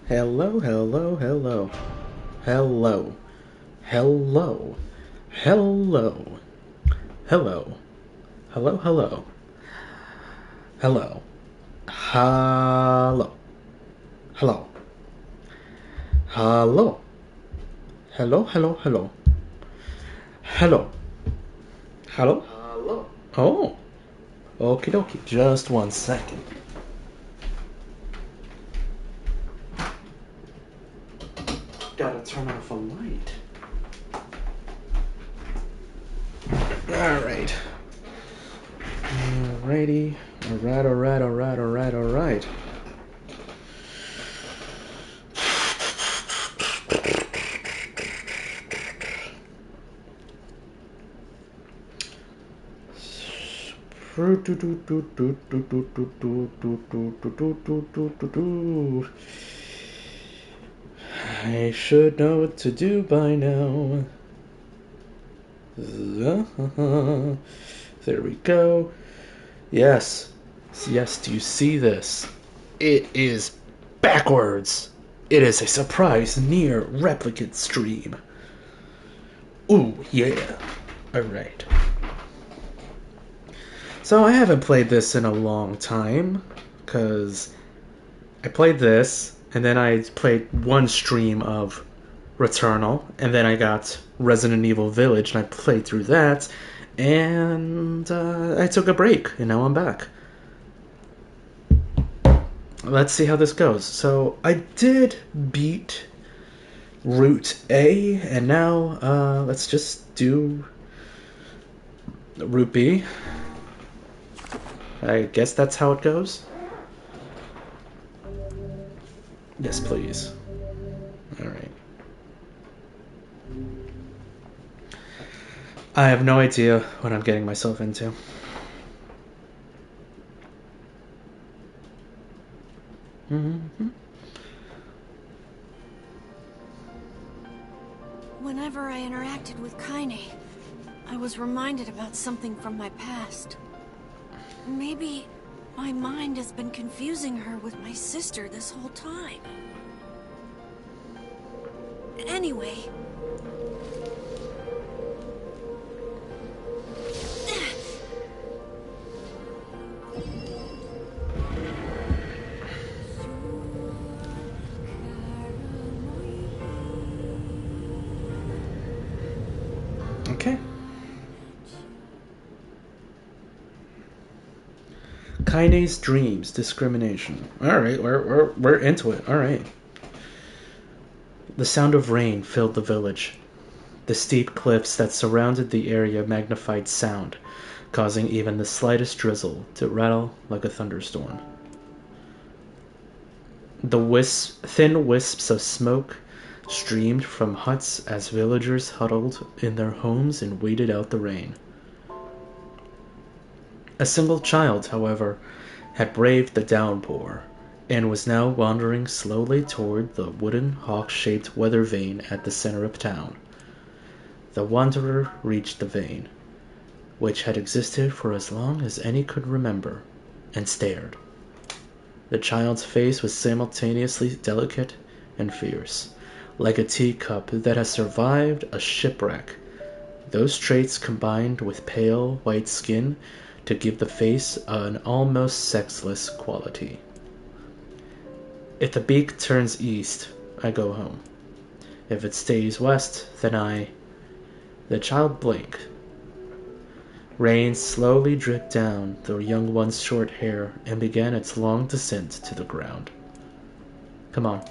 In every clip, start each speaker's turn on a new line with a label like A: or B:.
A: Hello, hello, hello. Hello. Hello. Hello. Hello. Hello, hello. Hello. Hello. Hello. Hello. Hello, hello, hello. Hello. Hello?
B: Hello.
A: Oh. Okie dokie. Just 1 second. Gotta turn off a light. Alright. Alrighty. Alright. I should know what to do by now. There we go. Yes. Yes, do you see this? It is backwards. It is a surprise NieR Replicant stream. Ooh, yeah. Alright. So I haven't played this in a long time, because I played this, and then I played one stream of Returnal, and then I got Resident Evil Village, and I played through that, and I took a break, and now I'm back. Let's see how this goes. So I did beat Route A, and now let's just do Route B. I guess that's how it goes. Yes, please. Alright. I have no idea what I'm getting myself into.
C: Whenever I interacted with Kaine, I was reminded about something from my past. Maybe my mind has been confusing her with my sister this whole time. Anyway...
A: Okay. Kaine's dreams, discrimination. Alright, we're into it. Alright. The sound of rain filled the village. The steep cliffs that surrounded the area magnified sound, causing even the slightest drizzle to rattle like a thunderstorm. The thin wisps of smoke streamed from huts as villagers huddled in their homes and waited out the rain. A single child, however, had braved the downpour and was now wandering slowly toward the wooden hawk-shaped weather vane at the center of town. The wanderer reached the vane, which had existed for as long as any could remember, and stared. The child's face was simultaneously delicate and fierce, like a teacup that has survived a shipwreck. Those traits combined with pale, white skin to give the face an almost sexless quality. If the beak turns east, I go home. If it stays west, then The child blinked. Rain slowly dripped down the young one's short hair and began its long descent to the ground. Come on.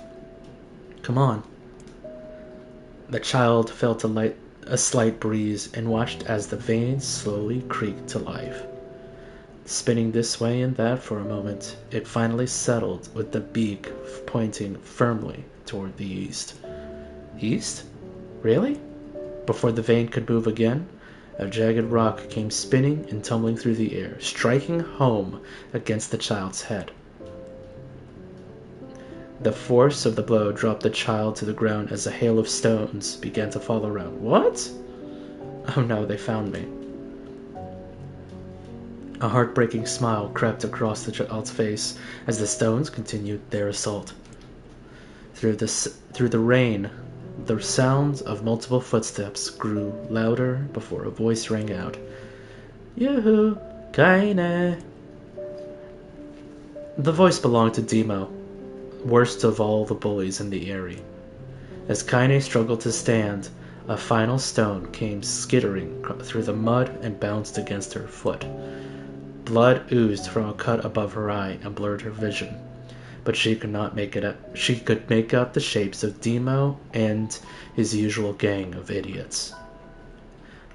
A: Come on. The child felt a slight breeze and watched as the veins slowly creaked to life. Spinning this way and that for a moment, it finally settled with the beak pointing firmly toward the east. East? Really? Before the vein could move again, a jagged rock came spinning and tumbling through the air, striking home against the child's head. The force of the blow dropped the child to the ground as a hail of stones began to fall around. What? Oh no, they found me. A heartbreaking smile crept across the child's face as the stones continued their assault. Through the rain, the sounds of multiple footsteps grew louder before a voice rang out. Yoo-hoo, Kaine! The voice belonged to Demo, worst of all the bullies in the area. As Kaine struggled to stand, a final stone came skittering through the mud and bounced against her foot. Blood oozed from a cut above her eye and blurred her vision, but she could not make it out. She could make out the shapes of Demo and his usual gang of idiots.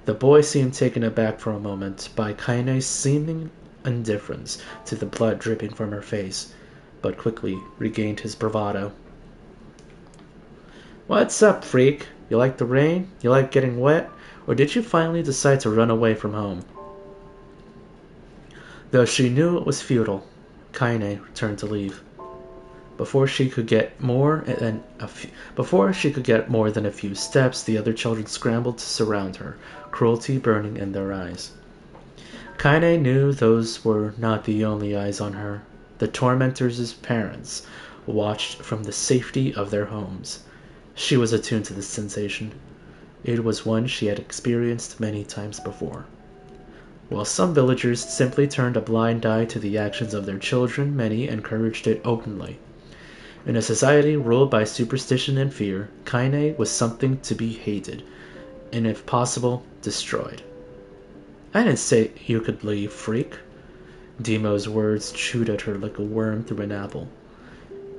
A: The boy seemed taken aback for a moment by Kaine's seeming indifference to the blood dripping from her face, but quickly regained his bravado. What's up, freak? You like the rain? You like getting wet? Or did you finally decide to run away from home? Though she knew it was futile, Kaine turned to leave. Before she could get more than a few steps, the other children scrambled to surround her, cruelty burning in their eyes. Kaine knew those were not the only eyes on her. The tormentors' parents watched from the safety of their homes. She was attuned to this sensation. It was one she had experienced many times before. While some villagers simply turned a blind eye to the actions of their children, many encouraged it openly. In a society ruled by superstition and fear, Kaine was something to be hated, and if possible, destroyed. I didn't say you could leave, freak. Demo's words chewed at her like a worm through an apple.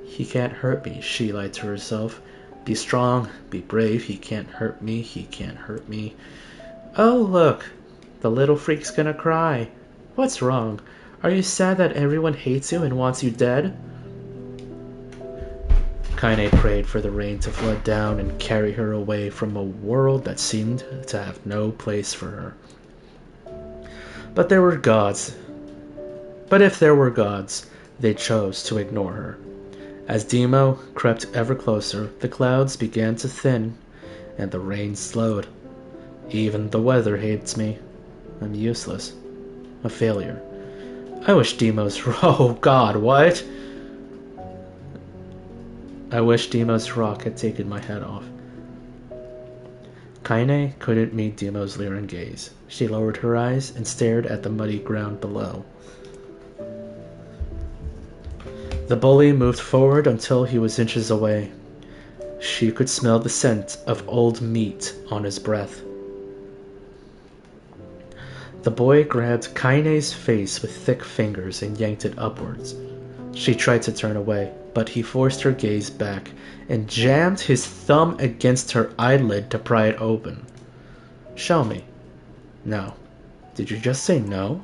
A: He can't hurt me, she lied to herself. Be strong, be brave, he can't hurt me, he can't hurt me. Oh, look, the little freak's gonna cry. What's wrong? Are you sad that everyone hates you and wants you dead? Kaine prayed for the rain to flood down and carry her away from a world that seemed to have no place for her. But there were gods. But if there were gods, they chose to ignore her. As Demo crept ever closer, the clouds began to thin, and the rain slowed. Even the weather hates me. I'm useless. A failure. I wish Demo's... Oh God, what? I wish Demo's rock had taken my head off. Kaine couldn't meet Demo's leering gaze. She lowered her eyes and stared at the muddy ground below. The bully moved forward until he was inches away. She could smell the scent of old meat on his breath. The boy grabbed Kaine's face with thick fingers and yanked it upwards. She tried to turn away, but he forced her gaze back and jammed his thumb against her eyelid to pry it open. Show me. No. Did you just say no?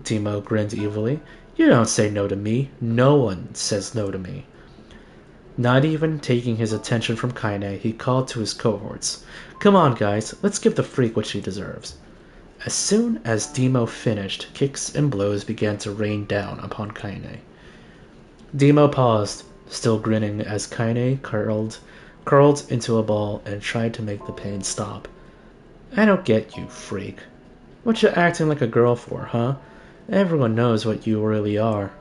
A: Demo grinned evilly. You don't say no to me. No one says no to me. Not even taking his attention from Kaine, he called to his cohorts. Come on, guys, let's give the freak what she deserves. As soon as Demo finished, kicks and blows began to rain down upon Kaine. Demo paused, still grinning, as Kaine curled into a ball and tried to make the pain stop. I don't get you, freak. What you acting like a girl for, huh? Everyone knows what you really are.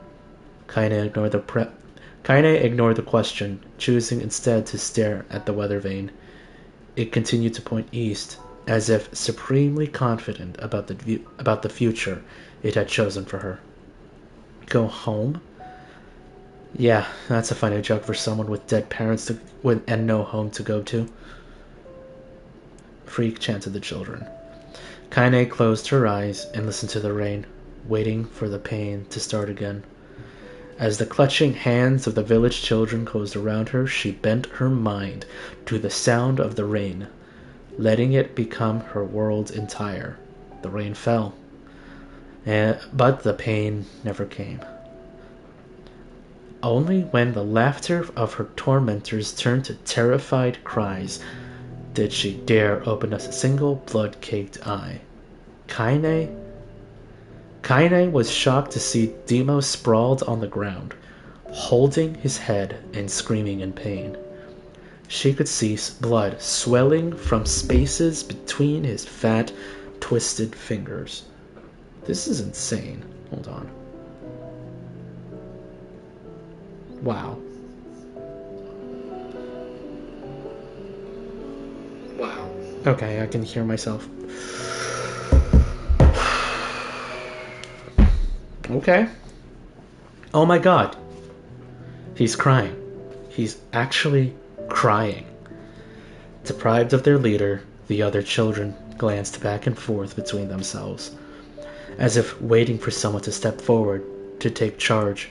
A: Kaine ignored the question, choosing instead to stare at the weather vane. It continued to point east, as if supremely confident about the future it had chosen for her. Go home? Yeah, that's a funny joke for someone with dead parents and no home to go to. Freak chanted the children. Kaine closed her eyes and listened to the rain, waiting for the pain to start again. As the clutching hands of the village children closed around her, she bent her mind to the sound of the rain, letting it become her world entire. The rain fell, but the pain never came. Only when the laughter of her tormentors turned to terrified cries did she dare open a single blood-caked eye. Kaine was shocked to see Demo sprawled on the ground, holding his head and screaming in pain. She could see blood swelling from spaces between his fat, twisted fingers. This is insane. Hold on. Wow.
B: Wow.
A: Okay, I can hear myself. Okay. Oh my god. He's crying. He's actually crying. Deprived of their leader, the other children glanced back and forth between themselves, as if waiting for someone to step forward to take charge.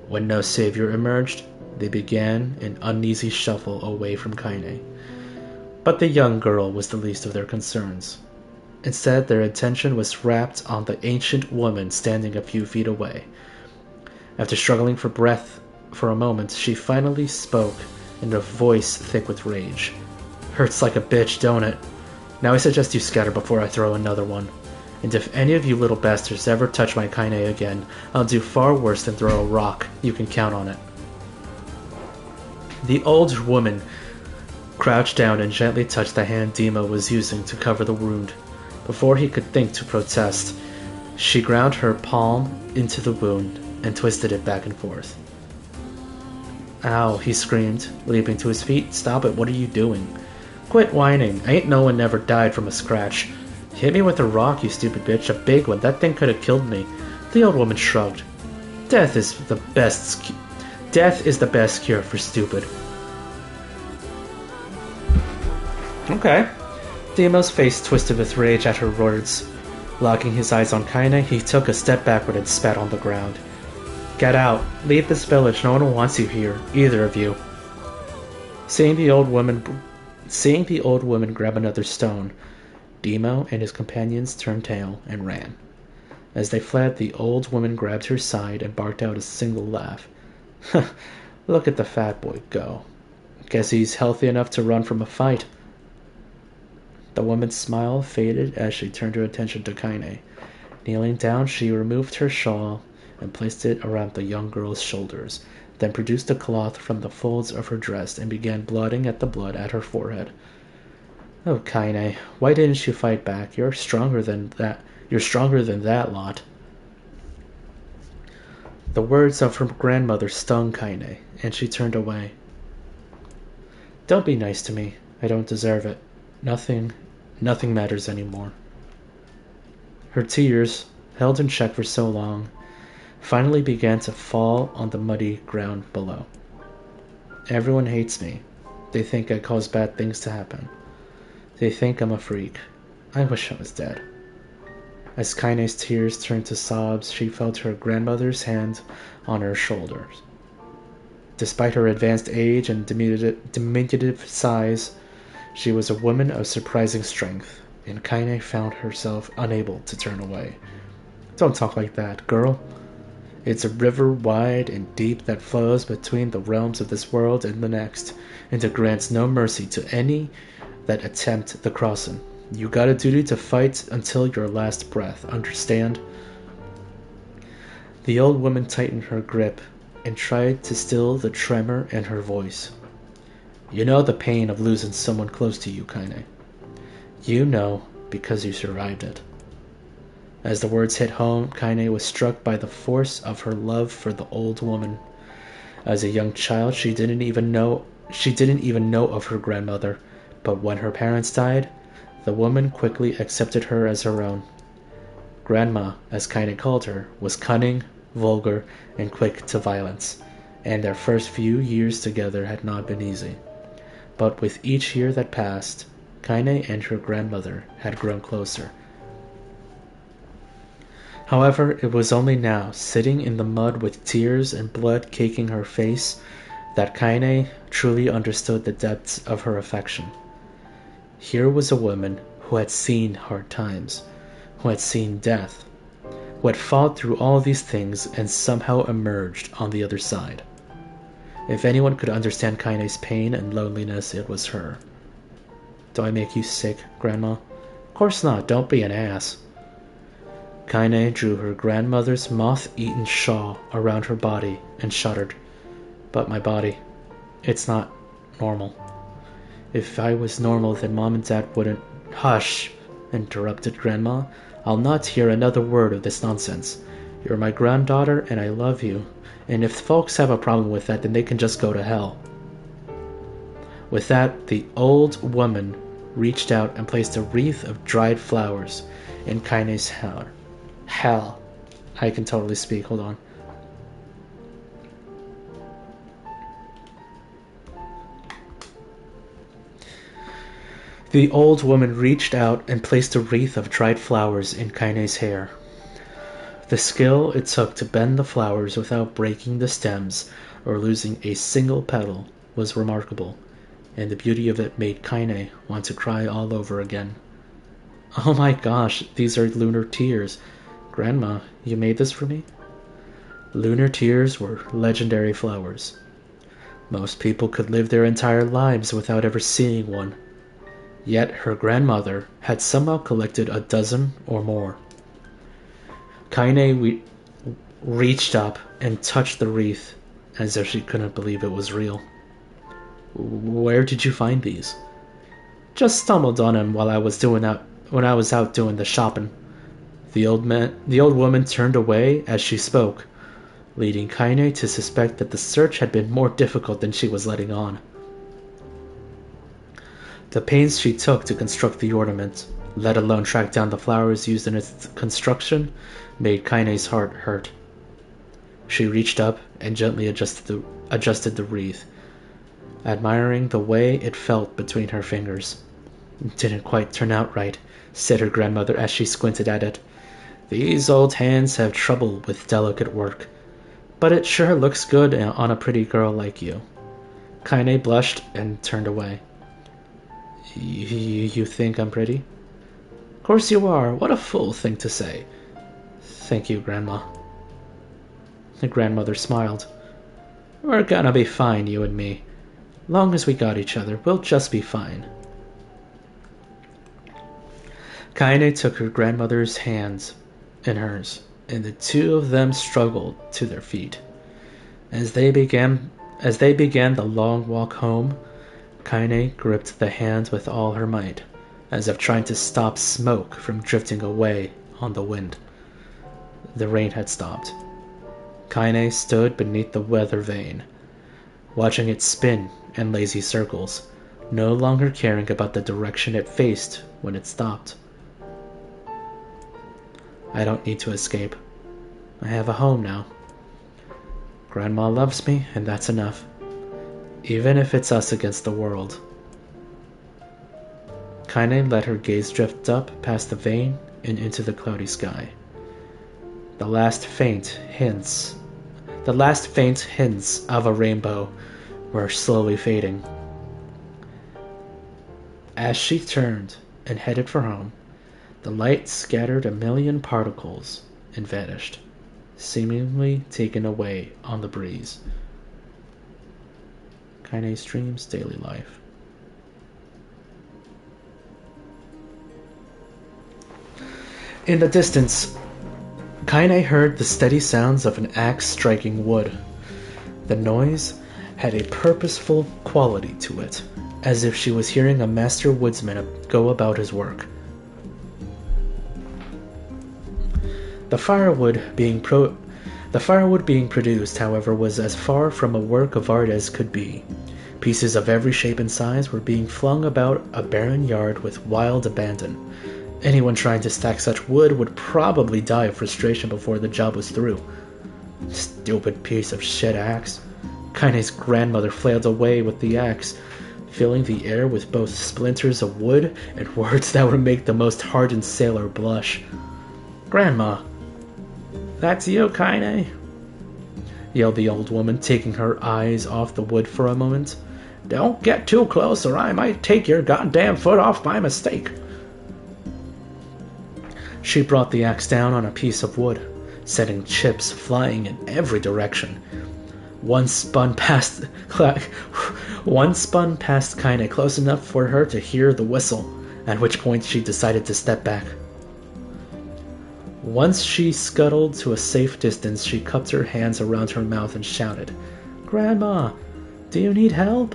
A: When no savior emerged, they began an uneasy shuffle away from Kaine. But the young girl was the least of their concerns. Instead, their attention was rapt on the ancient woman standing a few feet away. After struggling for breath for a moment, she finally spoke in a voice thick with rage. "Hurts like a bitch, don't it? Now I suggest you scatter before I throw another one. And if any of you little bastards ever touch my Kaine again, I'll do far worse than throw a rock. You can count on it." The old woman crouched down and gently touched the hand Dima was using to cover the wound. Before he could think to protest, she ground her palm into the wound and twisted it back and forth. "Ow," he screamed, leaping to his feet. "Stop it, what are you doing? Quit whining, ain't no one ever died from a scratch. Hit me with a rock, you stupid bitch, a big one, that thing could have killed me." The old woman shrugged. Death is the best cure for stupid." Okay. Demo's face twisted with rage at her words. Locking his eyes on Kaine, he took a step backward and spat on the ground. "Get out. Leave this village. No one wants you here. Either of you." Seeing the old woman grab another stone, Demo and his companions turned tail and ran. As they fled, the old woman grabbed her side and barked out a single laugh. "Look at the fat boy go. Guess he's healthy enough to run from a fight." The woman's smile faded as she turned her attention to Kaine. Kneeling down, she removed her shawl and placed it around the young girl's shoulders, then produced a cloth from the folds of her dress and began blotting at the blood at her forehead. "Oh, Kaine, why didn't you fight back? You're stronger than that lot." The words of her grandmother stung Kaine, and she turned away. "Don't be nice to me. I don't deserve it. Nothing matters anymore." Her tears, held in check for so long, finally began to fall on the muddy ground below. "Everyone hates me. They think I cause bad things to happen. They think I'm a freak. I wish I was dead." As Kaine's tears turned to sobs, she felt her grandmother's hand on her shoulders. Despite her advanced age and diminutive size, she was a woman of surprising strength, and Kaine found herself unable to turn away. "Don't talk like that, girl. It's a river wide and deep that flows between the realms of this world and the next, and it grants no mercy to any that attempt the crossing. You got a duty to fight until your last breath, understand?" The old woman tightened her grip and tried to still the tremor in her voice. "You know the pain of losing someone close to you, Kaine. You know because you survived it." As the words hit home, Kaine was struck by the force of her love for the old woman. As a young child, she didn't even know of her grandmother, but when her parents died, the woman quickly accepted her as her own. Grandma, as Kaine called her, was cunning, vulgar, and quick to violence, and their first few years together had not been easy. But with each year that passed, Kaine and her grandmother had grown closer. However, it was only now, sitting in the mud with tears and blood caking her face, that Kaine truly understood the depths of her affection. Here was a woman who had seen hard times, who had seen death, who had fought through all these things and somehow emerged on the other side. If anyone could understand Kaine's pain and loneliness, it was her. "Do I make you sick, Grandma?" "Of course not, don't be an ass." Kaine drew her grandmother's moth-eaten shawl around her body and shuddered. "But my body, it's not normal. If I was normal, then Mom and Dad wouldn't—" "Hush!" interrupted Grandma. "I'll not hear another word of this nonsense. You're my granddaughter, and I love you. And if folks have a problem with that, then they can just go to hell." With that, the old woman reached out and placed a wreath of dried flowers in Kaine's hair. Hell. I can totally speak, hold on. The old woman reached out and placed a wreath of dried flowers in Kaine's hair. The skill it took to bend the flowers without breaking the stems or losing a single petal was remarkable, and the beauty of it made Kaine want to cry all over again. Oh my gosh, these are lunar tears. Grandma, you made this for me? Lunar tears were legendary flowers. Most people could live their entire lives without ever seeing one. Yet her grandmother had somehow collected a dozen or more. Kaine reached up and touched the wreath as if she couldn't believe it was real. Where did you find these? Just stumbled on them while I was out doing the shopping. The old woman turned away as she spoke, leading Kaine to suspect that the search had been more difficult than she was letting on. The pains she took to construct the ornament, let alone track down the flowers used in its construction, made Kaine's heart hurt. She reached up and gently adjusted the wreath, admiring the way it felt between her fingers. Didn't quite turn out right, said her grandmother as she squinted at it. These old hands have trouble with delicate work, but it sure looks good on a pretty girl like you. Kaine blushed and turned away. You think I'm pretty? Of course you are. What a fool thing to say. Thank you, Grandma. The grandmother smiled. We're gonna be fine, you and me. Long as we got each other, we'll just be fine. Kaine took her grandmother's hands in hers, and the two of them struggled to their feet. As they began the long walk home, Kaine gripped the hands with all her might, as if trying to stop smoke from drifting away on the wind. The rain had stopped. Kaine stood beneath the weather vane, watching it spin in lazy circles, no longer caring about the direction it faced when it stopped. I don't need to escape. I have a home now. Grandma loves me, and that's enough. Even if it's us against the world. Kaine let her gaze drift up past the vane and into the cloudy sky. The last faint hints of a rainbow were slowly fading. As she turned and headed for home, the light scattered a million particles and vanished, seemingly taken away on the breeze. Kaine Stream's daily life. In the distance, Kaine heard the steady sounds of an axe striking wood. The noise had a purposeful quality to it, as if she was hearing a master woodsman go about his work. The firewood being produced, however, was as far from a work of art as could be. Pieces of every shape and size were being flung about a barren yard with wild abandon. Anyone trying to stack such wood would probably die of frustration before the job was through. Stupid piece of shit axe. Kaine's grandmother flailed away with the axe, filling the air with both splinters of wood and words that would make the most hardened sailor blush. Grandma. That's you, Kaine? Yelled the old woman, taking her eyes off the wood for a moment. Don't get too close or I might take your goddamn foot off by mistake. She brought the axe down on a piece of wood, setting chips flying in every direction. One spun past Kaine close enough for her to hear the whistle, at which point she decided to step back. Once she scuttled to a safe distance, she cupped her hands around her mouth and shouted, Grandma, do you need help?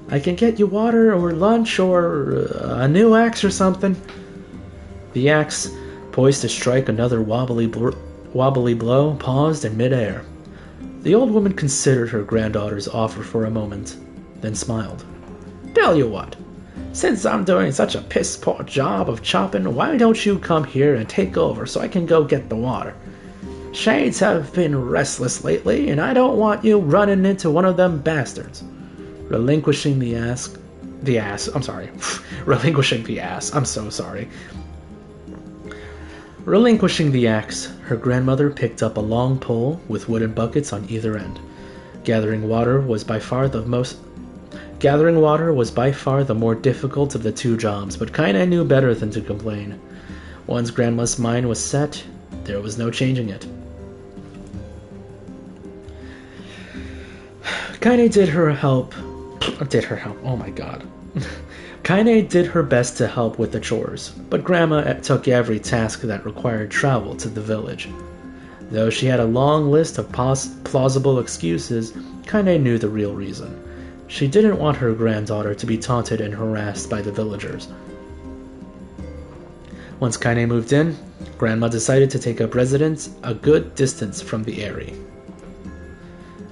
A: I can get you water or lunch or a new axe or something. The axe, poised to strike another wobbly blow, paused in midair. The old woman considered her granddaughter's offer for a moment, then smiled. Tell you what, Since I'm doing such a piss-poor job of chopping, why don't you come here and take over so I can go get the water? Shades have been restless lately, and I don't want you running into one of them bastards. Relinquishing the ass, Relinquishing the ass, I'm so sorry. Relinquishing the axe, her grandmother picked up a long pole with wooden buckets on either end. Gathering water was by far the more difficult of the two jobs, but Kaine knew better than to complain. Once Grandma's mind was set, there was no changing it. Kaine did her best to help with the chores, but Grandma took every task that required travel to the village. Though she had a long list of plausible excuses, Kaine knew the real reason. She didn't want her granddaughter to be taunted and harassed by the villagers. Once Kaine moved in, Grandma decided to take up residence a good distance from the area.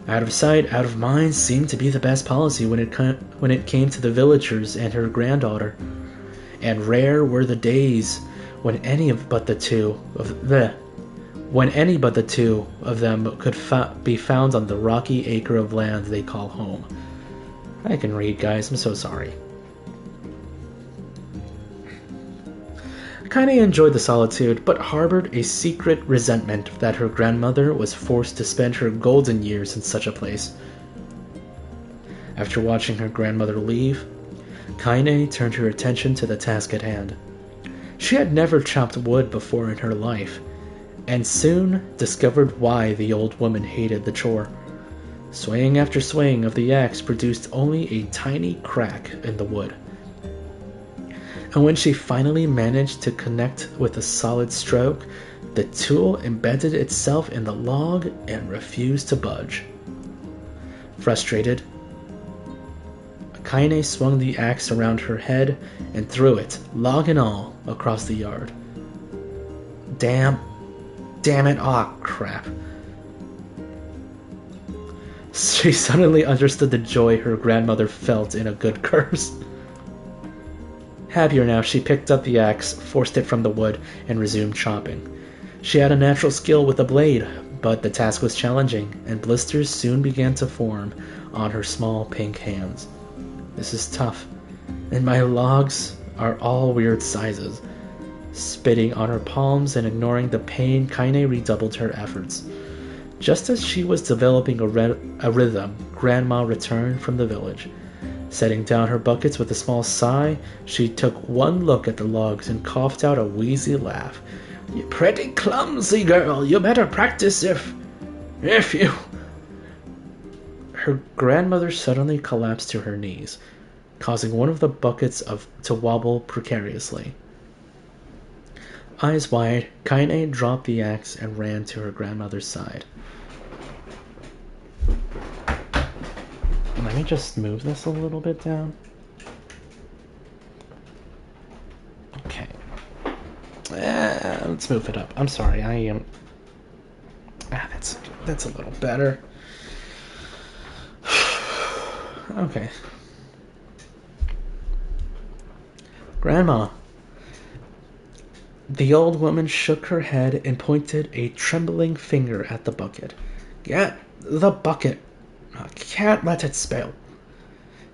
A: Out of sight, out of mind seemed to be the best policy when it came to the villagers and her granddaughter. And rare were the days when any but the two of them could be found on the rocky acre of land they call home. I can read, guys. I'm so sorry. Kaine enjoyed the solitude, but harbored a secret resentment that her grandmother was forced to spend her golden years in such a place. After watching her grandmother leave, Kaine turned her attention to the task at hand. She had never chopped wood before in her life, and soon discovered why the old woman hated the chore. Swaying after swaying of the axe produced only a tiny crack in the wood. And when she finally managed to connect with a solid stroke, the tool embedded itself in the log and refused to budge. Frustrated, Kaine swung the axe around her head and threw it, log and all, across the yard. Damn it, aw, crap. She suddenly understood the joy her grandmother felt in a good curse. Happier now, she picked up the axe, forced it from the wood, and resumed chopping. She had a natural skill with a blade, but the task was challenging, and blisters soon began to form on her small pink hands. This is tough, and my logs are all weird sizes. Spitting on her palms and ignoring the pain, Kaine redoubled her efforts. Just as she was developing a rhythm, Grandma returned from the village. Setting down her buckets with a small sigh, she took one look at the logs and coughed out a wheezy laugh. "You pretty clumsy girl, you better practice if you..." Her grandmother suddenly collapsed to her knees, causing one of the buckets to wobble precariously. Eyes wide, Kaine dropped the axe and ran to her grandmother's side. Let me just move this a little bit down. Okay. Let's move it up. I'm sorry, I am... that's a little better. Okay. Grandma. The old woman shook her head and pointed a trembling finger at the bucket. "Get the bucket. I can't let it spill."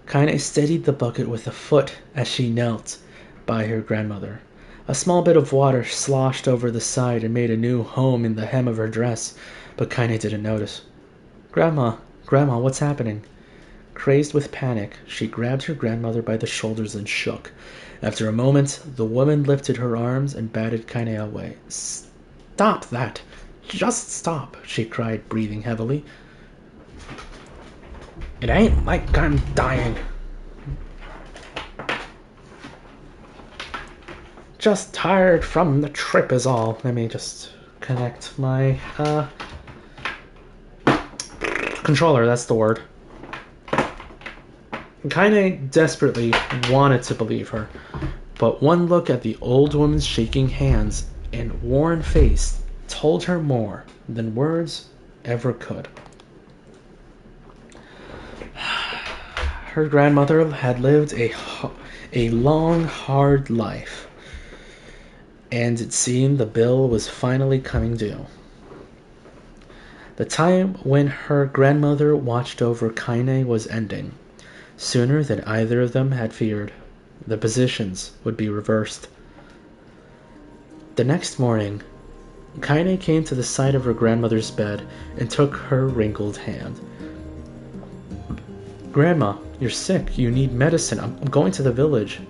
A: Kaine steadied the bucket with a foot as she knelt by her grandmother. A small bit of water sloshed over the side and made a new home in the hem of her dress, but Kaine didn't notice. Grandma, what's happening?" Crazed with panic, she grabbed her grandmother by the shoulders and shook. After a moment, the woman lifted her arms and batted Kaine away. "Stop that! Just stop!" she cried, breathing heavily. "It ain't like I'm dying. Just tired from the trip is all." Let me just connect my controller, that's the word. Kaine desperately wanted to believe her, but one look at the old woman's shaking hands and worn face told her more than words ever could. her grandmother had lived a long, hard life, and it seemed the bill was finally coming due. The time when her grandmother watched over Kaine was ending. Sooner than either of them had feared, the positions would be reversed. The next morning, Kaine came to the side of her grandmother's bed and took her wrinkled hand. "Grandma, you're sick. You need medicine. I'm going to the village."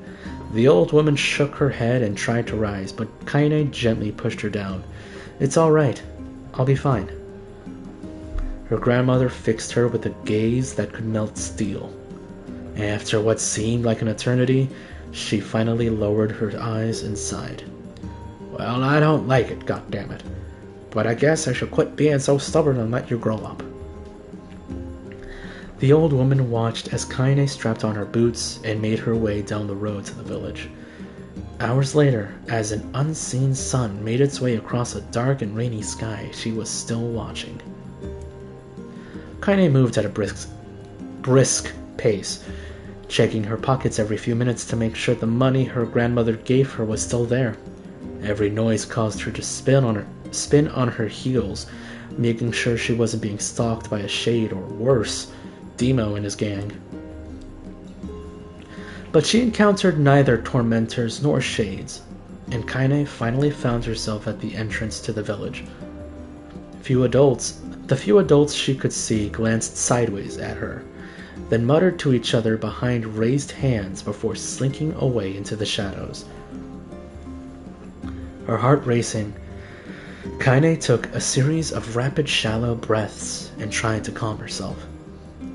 A: The old woman shook her head and tried to rise, but Kaine gently pushed her down. "It's all right. I'll be fine." Her grandmother fixed her with a gaze that could melt steel. After what seemed like an eternity, she finally lowered her eyes and sighed. "Well, I don't like it, goddammit. But I guess I should quit being so stubborn and let you grow up." The old woman watched as Kaine strapped on her boots and made her way down the road to the village. Hours later, as an unseen sun made its way across a dark and rainy sky, she was still watching. Kaine moved at a brisk pace, checking her pockets every few minutes to make sure the money her grandmother gave her was still there. Every noise caused her to spin on her heels, making sure she wasn't being stalked by a shade, or worse, Demo and his gang. But she encountered neither tormentors nor shades, and Kaine finally found herself at the entrance to the village. The few adults she could see glanced sideways at her, then muttered to each other behind raised hands before slinking away into the shadows. Her heart racing, Kaine took a series of rapid, shallow breaths and tried to calm herself.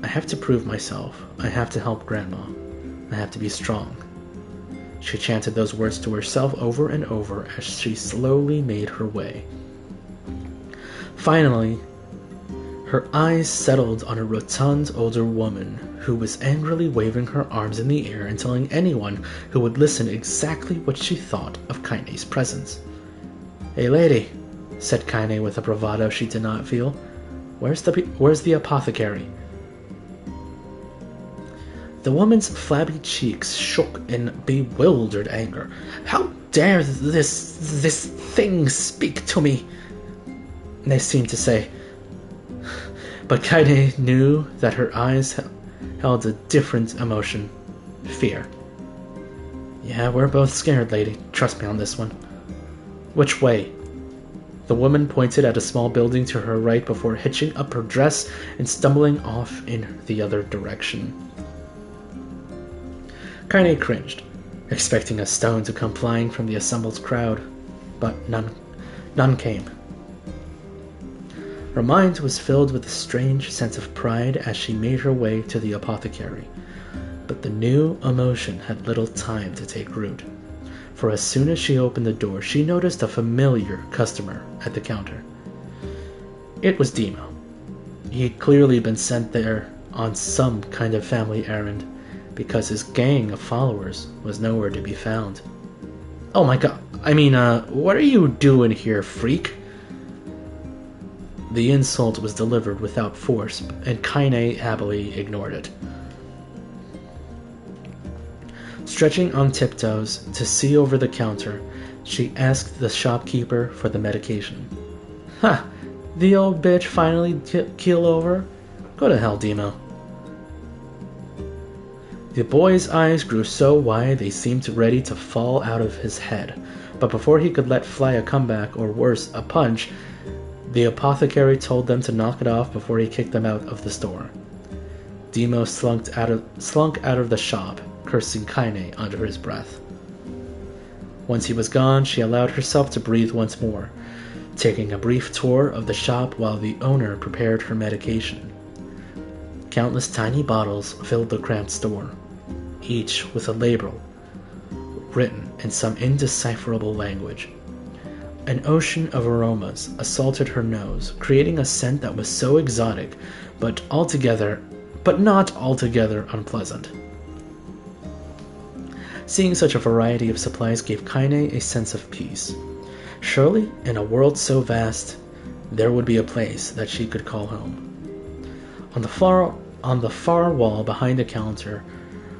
A: "I have to prove myself. I have to help Grandma. I have to be strong." She chanted those words to herself over and over as she slowly made her way. Finally, her eyes settled on a rotund older woman who was angrily waving her arms in the air and telling anyone who would listen exactly what she thought of Kaine's presence. "Hey lady," said Kaine with a bravado she did not feel. Where's the apothecary?" The woman's flabby cheeks shook in bewildered anger. "How dare this thing speak to me?" they seemed to say. But Kaine knew that her eyes held a different emotion. Fear. "Yeah, we're both scared, lady. Trust me on this one." "Which way?" The woman pointed at a small building to her right before hitching up her dress and stumbling off in the other direction. Kaine cringed, expecting a stone to come flying from the assembled crowd, but none came. Her mind was filled with a strange sense of pride as she made her way to the apothecary, but the new emotion had little time to take root, for as soon as she opened the door, she noticed a familiar customer at the counter. It was Demo. He'd clearly been sent there on some kind of family errand, because his gang of followers was nowhere to be found. "Oh my god, what are you doing here, freak?" The insult was delivered without force, and Kaine happily ignored it. Stretching on tiptoes to see over the counter, she asked the shopkeeper for the medication. "Ha! The old bitch finally keel over? Go to hell, Demo." The boy's eyes grew so wide they seemed ready to fall out of his head, but before he could let fly a comeback, or worse, a punch, the apothecary told them to knock it off before he kicked them out of the store. Demo slunk out of the shop, cursing Kaine under his breath. Once he was gone, she allowed herself to breathe once more, taking a brief tour of the shop while the owner prepared her medication. Countless tiny bottles filled the cramped store, each with a label written in some indecipherable language. An ocean of aromas assaulted her nose, creating a scent that was so exotic, but not altogether unpleasant. Seeing such a variety of supplies gave Kaine a sense of peace. Surely, in a world so vast, there would be a place that she could call home. On the On the far wall behind the counter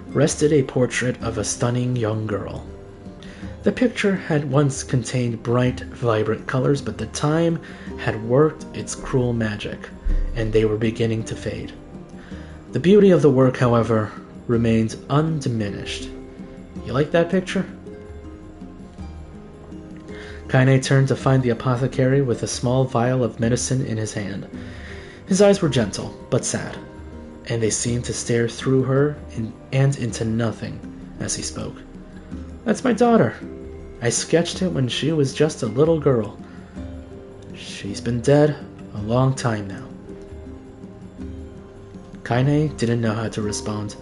A: rested a portrait of a stunning young girl. The picture had once contained bright, vibrant colors, but the time had worked its cruel magic, and they were beginning to fade. The beauty of the work, however, remained undiminished. You like that picture? Kaine turned to find the apothecary with a small vial of medicine in his hand. His eyes were gentle, but sad, and they seemed to stare through her and into nothing as he spoke. "That's my daughter. I sketched it when she was just a little girl. She's been dead a long time now." Kaine didn't know how to respond.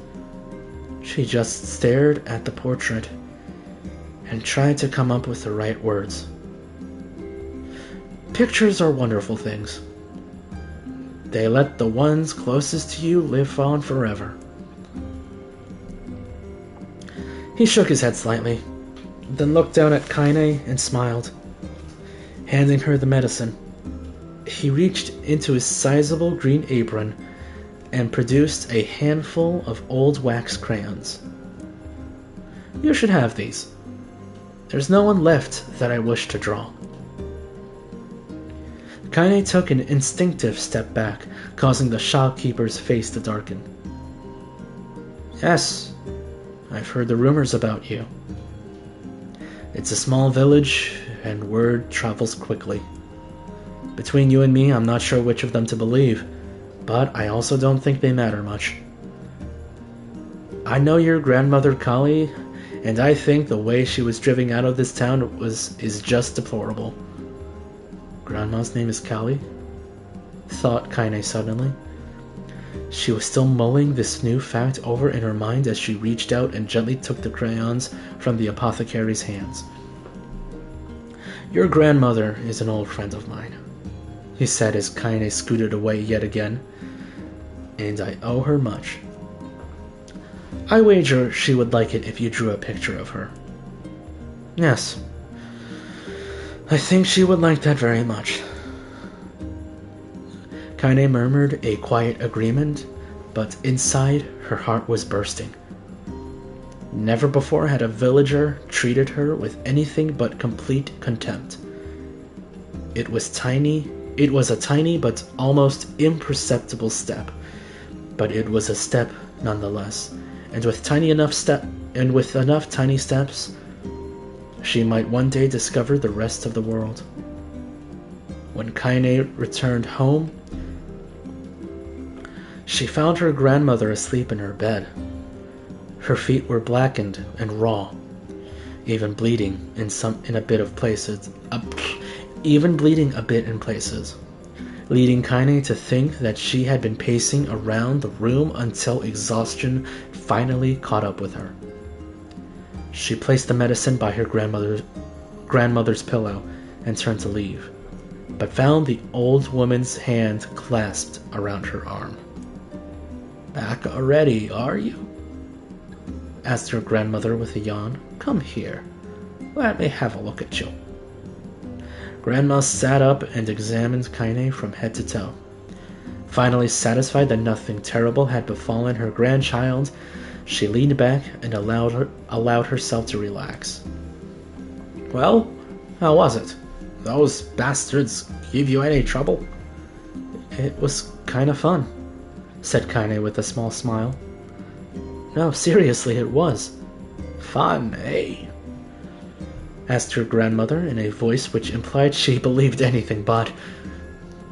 A: She just stared at the portrait and tried to come up with the right words. Pictures are wonderful things. They let the ones closest to you live on forever. He shook his head slightly, then looked down at Kaine and smiled, handing her the medicine. He reached into his sizable green apron and produced a handful of old wax crayons. "You should have these. There's no one left that I wish to draw." Kaine took an instinctive step back, causing the shopkeeper's face to darken. "Yes, I've heard the rumors about you. It's a small village, and word travels quickly. Between you and me, I'm not sure which of them to believe, but I also don't think they matter much. I know your grandmother Kali, and I think the way she was driven out of this town is just deplorable." "Grandma's name is Kali?" thought Kaine suddenly. She was still mulling this new fact over in her mind as she reached out and gently took the crayons from the apothecary's hands. "Your grandmother is an old friend of mine," he said as Kaine scooted away yet again, "and I owe her much. I wager she would like it if you drew a picture of her." "Yes, I think she would like that very much." Kaine murmured a quiet agreement, but inside her heart was bursting. Never before had a villager treated her with anything but complete contempt. It was a tiny but almost imperceptible step, but it was a step nonetheless, and with enough tiny steps, she might one day discover the rest of the world. When Kaine returned home, she found her grandmother asleep in her bed. Her feet were blackened and raw, even bleeding a bit in places, leading Kaine to think that she had been pacing around the room until exhaustion finally caught up with her. She placed the medicine by her grandmother's pillow and turned to leave, but found the old woman's hand clasped around her arm. "Back already, are you?" asked her grandmother with a yawn. "Come here. Let me have a look at you." Grandma sat up and examined Kaine from head to toe. Finally satisfied that nothing terrible had befallen her grandchild, she leaned back and allowed herself to relax. "Well, how was it? Those bastards give you any trouble?" "It was kind of fun," said Kaine with a small smile. "No, seriously, it was." "Fun, eh?" asked her grandmother in a voice which implied she believed anything but.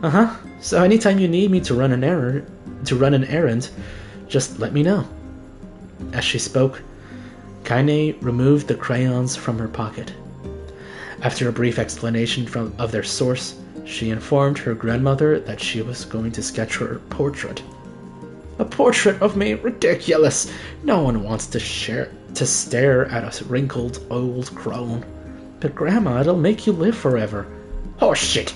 A: "Uh-huh. So anytime you need me to run an errand, just let me know." As she spoke, Kaine removed the crayons from her pocket. After a brief explanation of their source, she informed her grandmother that she was going to sketch her portrait. "A portrait of me? Ridiculous! No one wants to stare at a wrinkled old crone." "But Grandma, it'll make you live forever." "Oh shit!"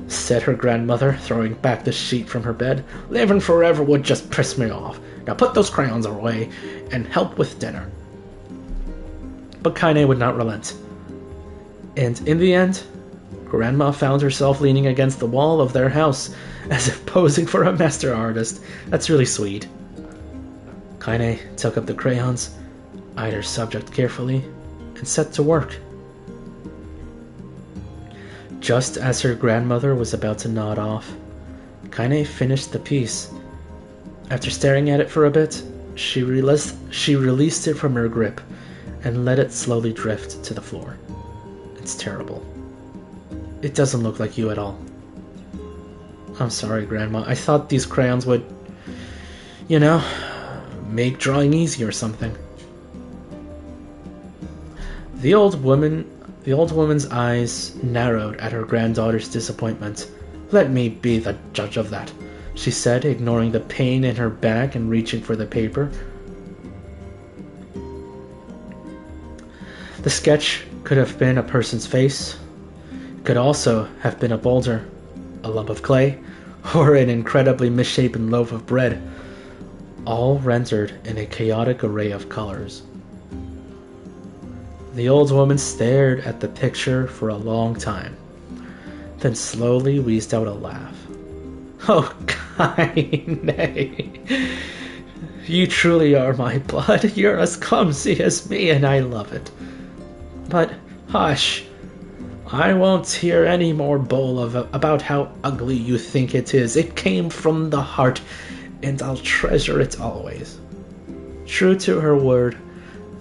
A: said her grandmother, throwing back the sheet from her bed. "Living forever would just piss me off. Now put those crayons away and help with dinner." But Kaine would not relent. And in the end, Grandma found herself leaning against the wall of their house, as if posing for a master artist. That's really sweet. Kaine took up the crayons, eyed her subject carefully, and set to work. Just as her grandmother was about to nod off, Kaine finished the piece. After staring at it for a bit, she released it from her grip and let it slowly drift to the floor. It's terrible. It doesn't look like you at all. I'm sorry, Grandma. I thought these crayons would, make drawing easy or something. The old woman's eyes narrowed at her granddaughter's disappointment. Let me be the judge of that, she said, ignoring the pain in her back and reaching for the paper. The sketch could have been a person's face. It could also have been a boulder, a lump of clay, or an incredibly misshapen loaf of bread, all rendered in a chaotic array of colors. The old woman stared at the picture for a long time, then slowly wheezed out a laugh. Oh, Kaine, you truly are my blood. You're as clumsy as me, and I love it. But hush, I won't hear any more about how ugly you think it is. It came from the heart, and I'll treasure it always. True to her word,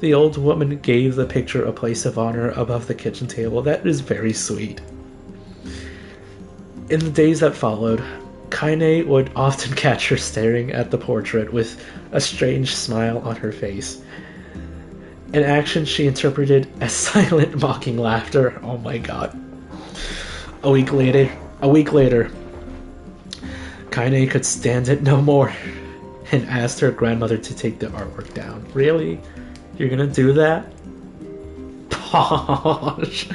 A: the old woman gave the picture a place of honor above the kitchen table. That is very sweet. In the days that followed, Kaine would often catch her staring at the portrait with a strange smile on her face, an action she interpreted as silent mocking laughter. Oh my god. A week later, Kaine could stand it no more and asked her grandmother to take the artwork down. Really? You're gonna do that? Posh.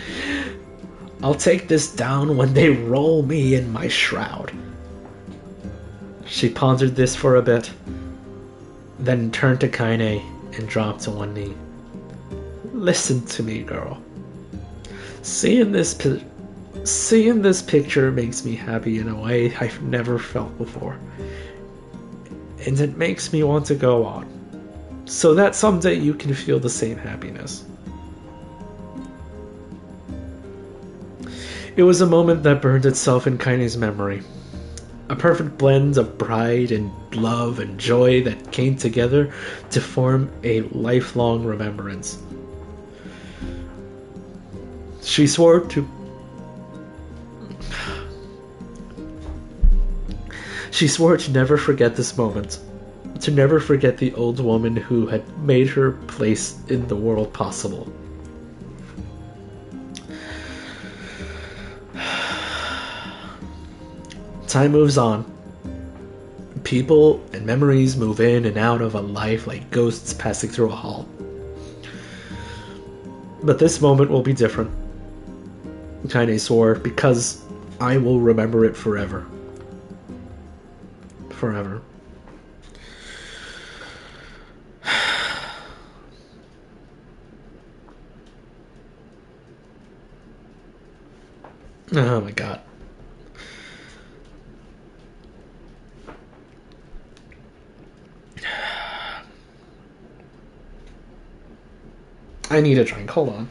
A: I'll take this down when they roll me in my shroud. She pondered this for a bit, then turned to Kaine and dropped to one knee. Listen to me, girl. Seeing this picture makes me happy in a way I've never felt before. And it makes me want to go on, so that someday you can feel the same happiness. It was a moment that burned itself in Kaine's memory. A perfect blend of pride and love and joy that came together to form a lifelong remembrance. She swore to never forget this moment, to never forget the old woman who had made her place in the world possible. Time moves on. People and memories move in and out of a life like ghosts passing through a hall. But this moment will be different, Kaine swore, because I will remember it forever. Forever. Oh my god. I need a drink. Hold on.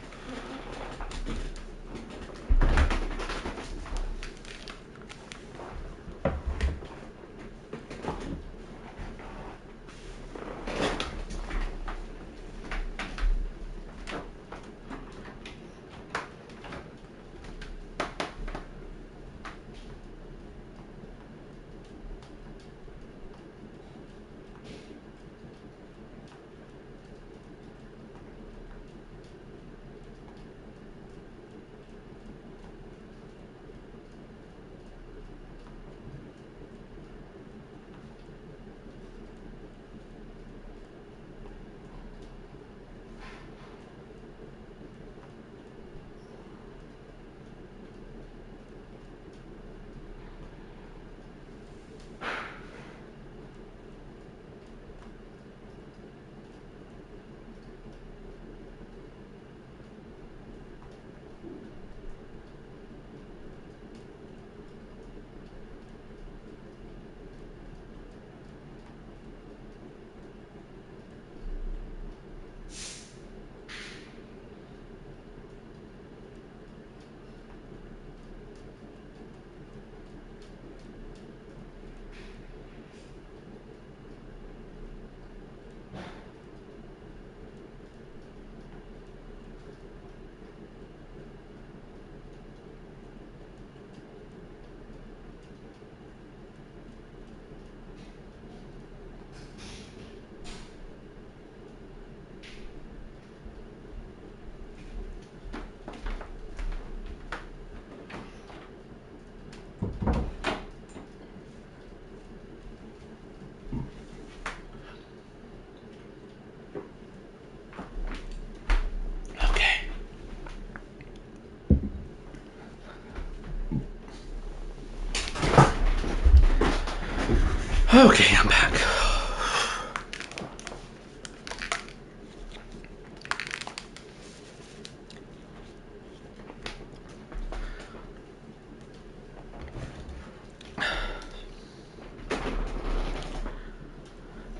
A: Okay, I'm back.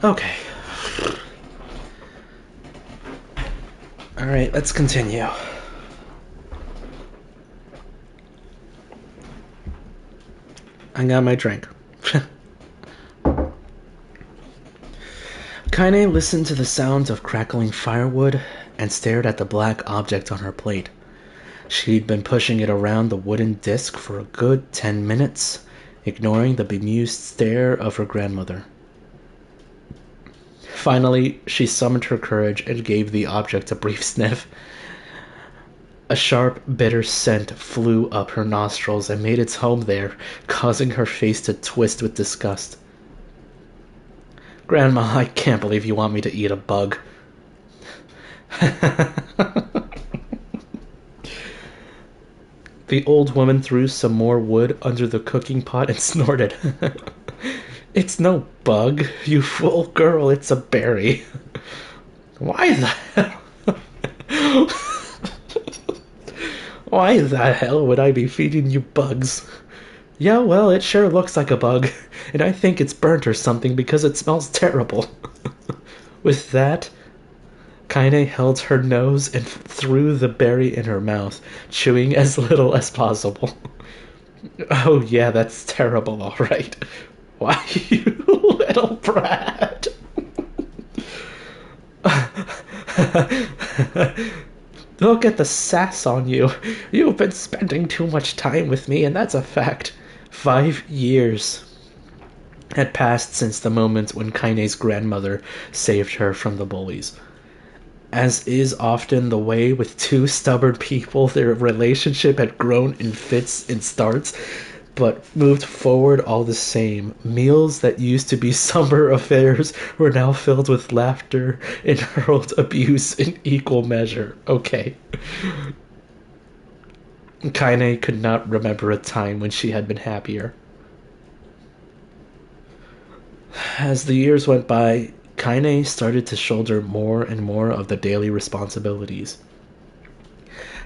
A: Okay. Alright, let's continue. I got my drink. Kaine listened to the sounds of crackling firewood and stared at the black object on her plate. She'd been pushing it around the wooden disc for a good 10 minutes, ignoring the bemused stare of her grandmother. Finally, she summoned her courage and gave the object a brief sniff. A sharp, bitter scent flew up her nostrils and made its home there, causing her face to twist with disgust. Grandma, I can't believe you want me to eat a bug. The old woman threw some more wood under the cooking pot and snorted. It's no bug, you fool girl, it's a berry. Why the hell? Why the hell would I be feeding you bugs? Yeah, well, it sure looks like a bug, and I think it's burnt or something because it smells terrible. With that, Kaine held her nose and threw the berry in her mouth, chewing as little as possible. Oh yeah, that's terrible, all right. Why, you little brat? Look at the sass on you. You've been spending too much time with me, and that's a fact. 5 years had passed since the moment when Kaine's grandmother saved her from the bullies. As is often the way with two stubborn people, their relationship had grown in fits and starts, but moved forward all the same. Meals that used to be summer affairs were now filled with laughter and hurled abuse in equal measure. Okay. Kaine could not remember a time when she had been happier. As the years went by, Kaine started to shoulder more and more of the daily responsibilities.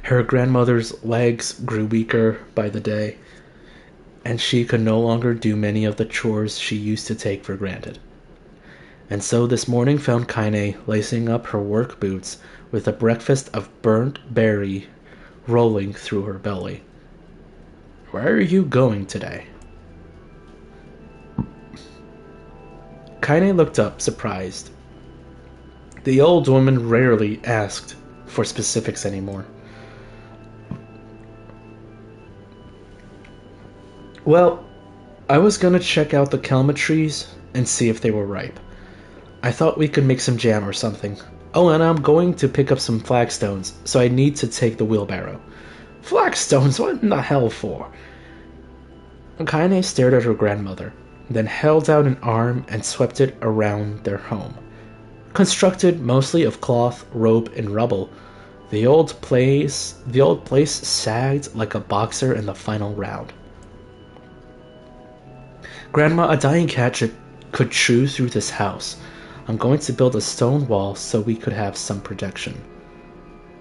A: Her grandmother's legs grew weaker by the day, and she could no longer do many of the chores she used to take for granted. And so this morning found Kaine lacing up her work boots with a breakfast of burnt berry rolling through her belly. Where are you going today? Kaine looked up, surprised. The old woman rarely asked for specifics anymore. Well, I was gonna check out the kelma trees and see if they were ripe. I thought we could make some jam or something. Oh, and I'm going to pick up some flagstones, so I need to take the wheelbarrow. Flagstones? What in the hell for? Kaine stared at her grandmother, then held out an arm and swept it around their home. Constructed mostly of cloth, rope, and rubble, the old place sagged like a boxer in the final round. Grandma, a dying cat could chew through this house. I'm going to build a stone wall so we could have some protection.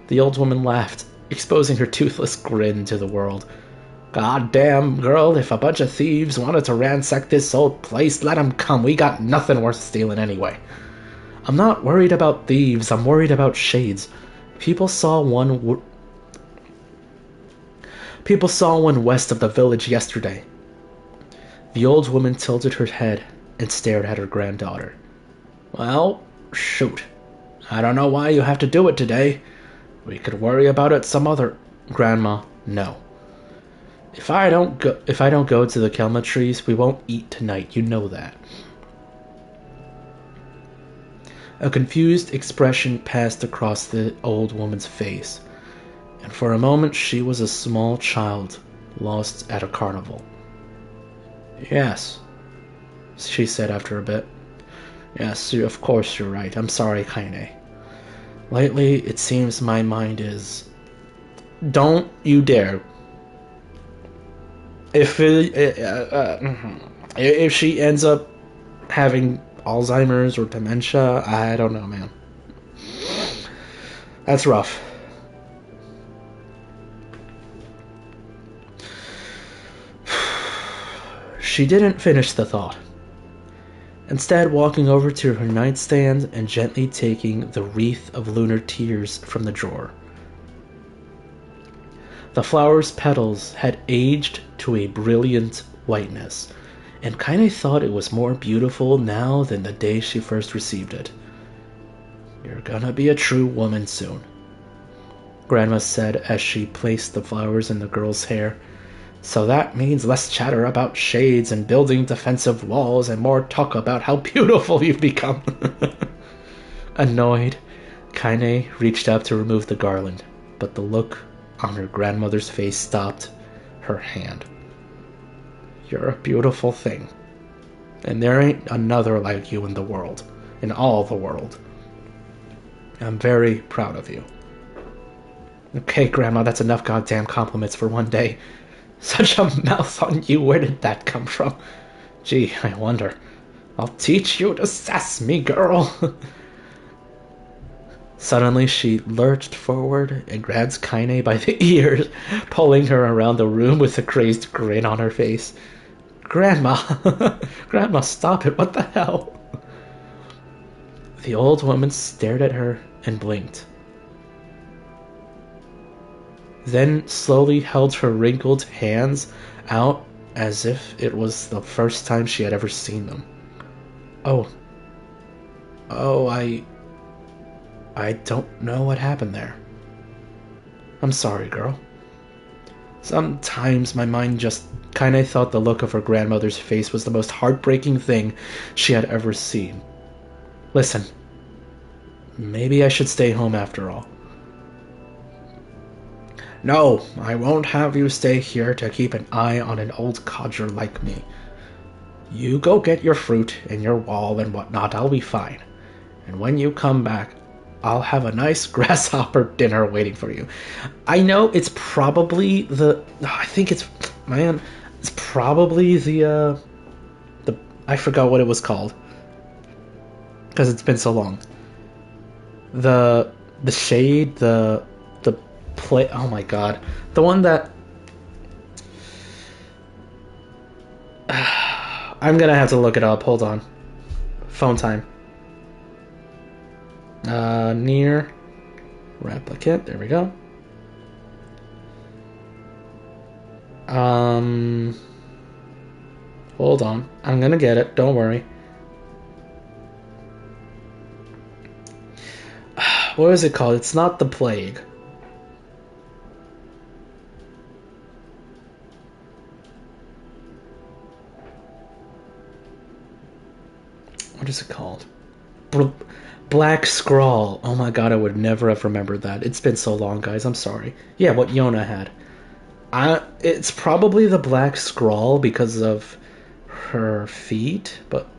A: The old woman laughed, exposing her toothless grin to the world. God damn, girl, if a bunch of thieves wanted to ransack this old place, let 'em come. We got nothing worth stealing anyway. I'm not worried about thieves, I'm worried about shades. People saw one west of the village yesterday. The old woman tilted her head and stared at her granddaughter. Well, shoot. I don't know why you have to do it today. We could worry about it some other... Grandma, no. If I don't go to the kelma trees, we won't eat tonight. You know that. A confused expression passed across the old woman's face, and for a moment she was a small child lost at a carnival. Yes, she said after a bit. Yes, of course you're right. I'm sorry, Kaine. Lately, it seems my mind is... Don't you dare. If she ends up having Alzheimer's or dementia. I don't know, man. That's rough. She didn't finish the thought. Instead, walking over to her nightstand and gently taking the wreath of lunar tears from the drawer. The flower's petals had aged to a brilliant whiteness, and Kaine thought it was more beautiful now than the day she first received it. "You're gonna be a true woman soon," Grandma said as she placed the flowers in the girl's hair. "So that means less chatter about shades and building defensive walls and more talk about how beautiful you've become." Annoyed, Kaine reached up to remove the garland, but the look on her grandmother's face stopped her hand. "You're a beautiful thing, and there ain't another like you in the world, in all the world. I'm very proud of you." "Okay, Grandma, that's enough goddamn compliments for one day. Such a mouth on you, where did that come from? Gee, I wonder. I'll teach you to sass me, girl." Suddenly she lurched forward and grabbed Kaine by the ears, pulling her around the room with a crazed grin on her face. "Grandma! Grandma, stop it, what the hell?" The old woman stared at her and blinked. Then slowly held her wrinkled hands out as if it was the first time she had ever seen them. Oh, I don't know what happened there. I'm sorry, girl. Sometimes my mind just kinda thought the look of her grandmother's face was the most heartbreaking thing she had ever seen. Listen, maybe I should stay home after all." "No, I won't have you stay here to keep an eye on an old codger like me. You go get your fruit and your wall and whatnot, I'll be fine. And when you come back, I'll have a nice grasshopper dinner waiting for you." I know it's probably the... I think it's... Man, it's probably the... I forgot what it was called. Because it's been so long. The shade, the play... Oh my god. The one that... I'm gonna have to look it up. Hold on. Phone time. NieR Replicant. There we go. Hold on. I'm gonna get it. Don't worry. What is it called? It's not the plague. What is it called? Black Scrawl. Oh my god, I would never have remembered that. It's been so long, guys. I'm sorry. Yeah, what Yona had. It's probably the Black Scrawl because of her feet, but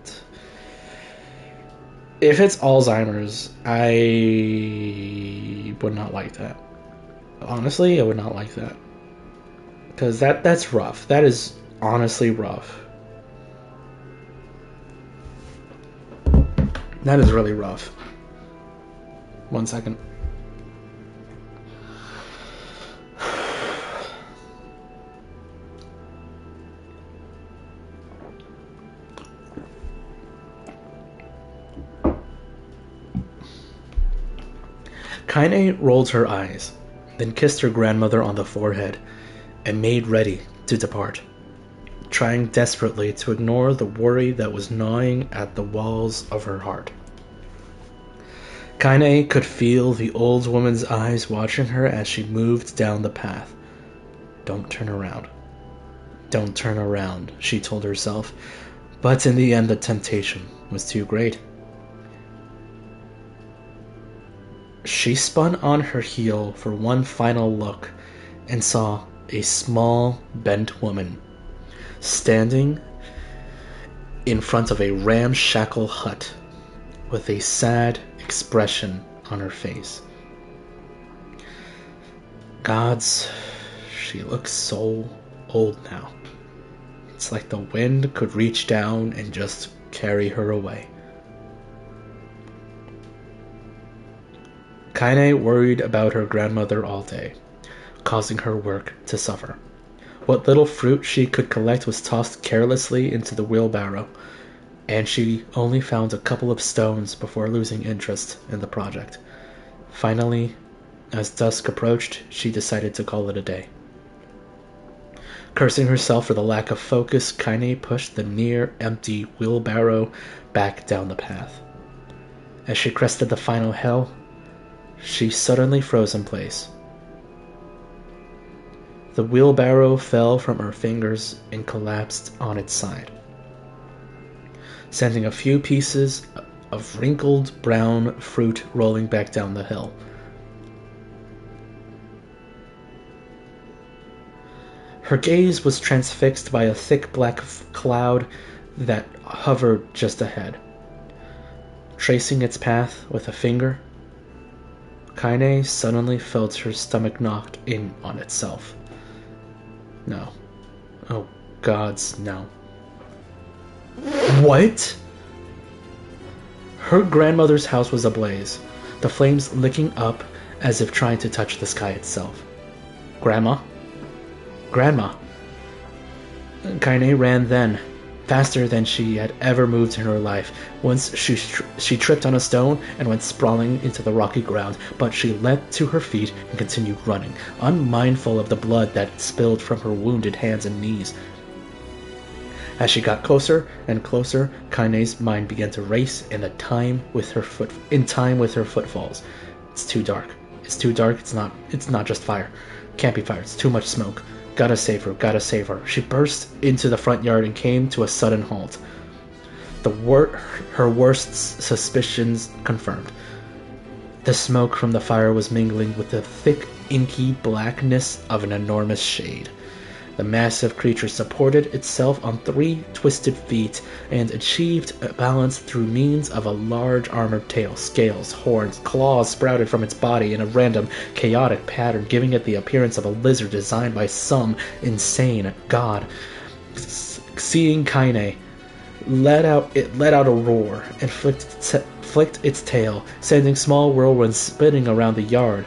A: if it's Alzheimer's, I would not like that. Honestly, I would not like that. Because that's rough. That is honestly rough. That is really rough. 1 second. Kaine rolled her eyes, then kissed her grandmother on the forehead, and made ready to depart, trying desperately to ignore the worry that was gnawing at the walls of her heart. Kaine could feel the old woman's eyes watching her as she moved down the path. "Don't turn around. Don't turn around," she told herself, but in the end the temptation was too great. She spun on her heel for one final look and saw a small, bent woman standing in front of a ramshackle hut with a sad expression on her face. Gods, she looks so old now. It's like the wind could reach down and just carry her away. Kaine worried about her grandmother all day, causing her work to suffer. What little fruit she could collect was tossed carelessly into the wheelbarrow, and she only found a couple of stones before losing interest in the project. Finally, as dusk approached, she decided to call it a day. Cursing herself for the lack of focus, Kaine pushed the near-empty wheelbarrow back down the path. As she crested the final hill, she suddenly froze in place. The wheelbarrow fell from her fingers and collapsed on its side, sending a few pieces of wrinkled brown fruit rolling back down the hill. Her gaze was transfixed by a thick black cloud that hovered just ahead. Tracing its path with a finger, Kaine suddenly felt her stomach knocked in on itself. No. Oh, gods, no. What? Her grandmother's house was ablaze, the flames licking up as if trying to touch the sky itself. Grandma? Grandma! Kaine ran then, faster than she had ever moved in her life. Once she tripped on a stone and went sprawling into the rocky ground, but she leapt to her feet and continued running, unmindful of the blood that spilled from her wounded hands and knees. As she got closer and closer, Kaine's mind began to race in time with her footfalls. It's too dark. It's too dark. It's not just fire. Can't be fire. It's too much smoke. Gotta save her. Gotta save her. She burst into the front yard and came to a sudden halt. Her worst suspicions confirmed. The smoke from the fire was mingling with the thick, inky blackness of an enormous shade. The massive creature supported itself on 3 twisted feet and achieved a balance through means of a large armored tail. Scales, horns, claws sprouted from its body in a random, chaotic pattern, giving it the appearance of a lizard designed by some insane god. Seeing Kaine, let out a roar and flicked its tail, sending small whirlwinds spinning around the yard.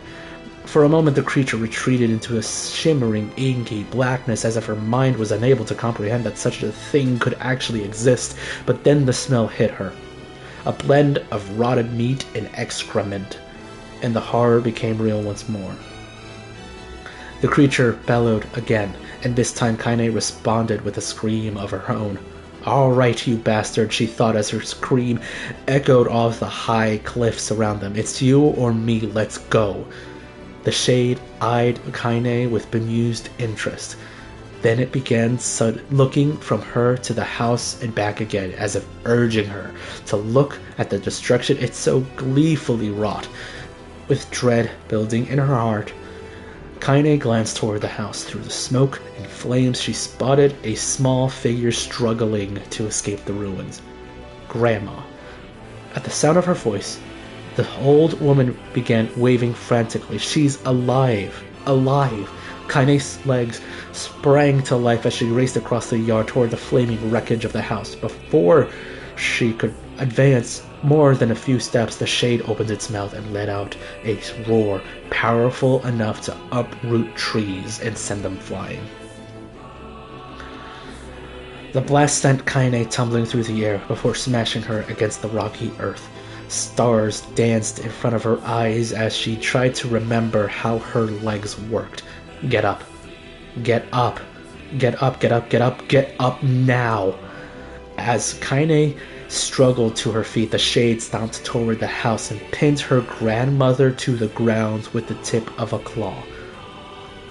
A: For a moment the creature retreated into a shimmering, inky blackness as if her mind was unable to comprehend that such a thing could actually exist, but then the smell hit her. A blend of rotted meat and excrement, and the horror became real once more. The creature bellowed again, and this time Kaine responded with a scream of her own. "All right, you bastard," she thought as her scream echoed off the high cliffs around them. "It's you or me, let's go." The shade eyed Kaine with bemused interest. Then it began looking from her to the house and back again, as if urging her to look at the destruction it so gleefully wrought. With dread building in her heart, Kaine glanced toward the house. Through the smoke and flames she spotted a small figure struggling to escape the ruins. Grandma. At the sound of her voice, the old woman began waving frantically. "She's alive! Alive!" Kaine's legs sprang to life as she raced across the yard toward the flaming wreckage of the house. Before she could advance more than a few steps, the shade opened its mouth and let out a roar powerful enough to uproot trees and send them flying. The blast sent Kaine tumbling through the air before smashing her against the rocky earth. Stars danced in front of her eyes as she tried to remember how her legs worked. Get up. Get up. Get up, get up, get up, get up now. As Kaine struggled to her feet, the shade stomped toward the house and pinned her grandmother to the ground with the tip of a claw.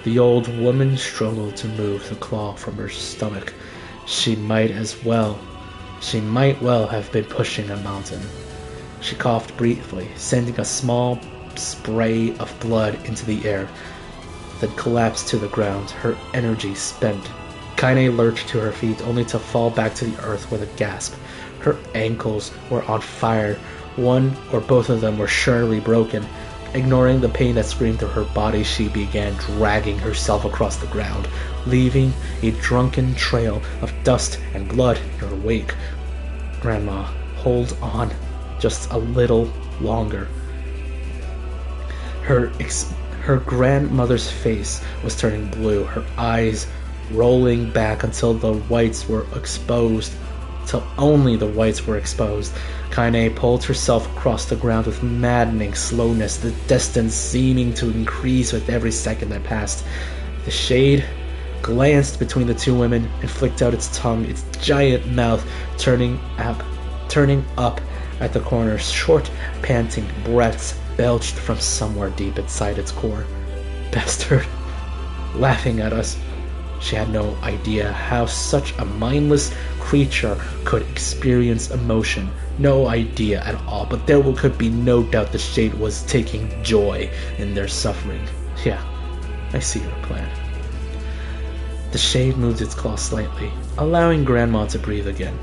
A: The old woman struggled to move the claw from her stomach. She might well have been pushing a mountain. She coughed briefly, sending a small spray of blood into the air, then collapsed to the ground, her energy spent. Kaine lurched to her feet, only to fall back to the earth with a gasp. Her ankles were on fire. One or both of them were surely broken. Ignoring the pain that screamed through her body, she began dragging herself across the ground, leaving a drunken trail of dust and blood in her wake. Grandma, hold on just a little longer. Her grandmother's face was turning blue, her eyes rolling back until the whites were exposed, till only the whites were exposed. Kaine pulled herself across the ground with maddening slowness, the distance seeming to increase with every second that passed. The shade glanced between the two women and flicked out its tongue, its giant mouth turning up at the corners. Short, panting breaths belched from somewhere deep inside its core. Bastard! Laughing at us. She had no idea how such a mindless creature could experience emotion. No idea at all, but there could be no doubt the Shade was taking joy in their suffering. Yeah, I see your plan. The Shade moved its claw slightly, allowing Grandma to breathe again.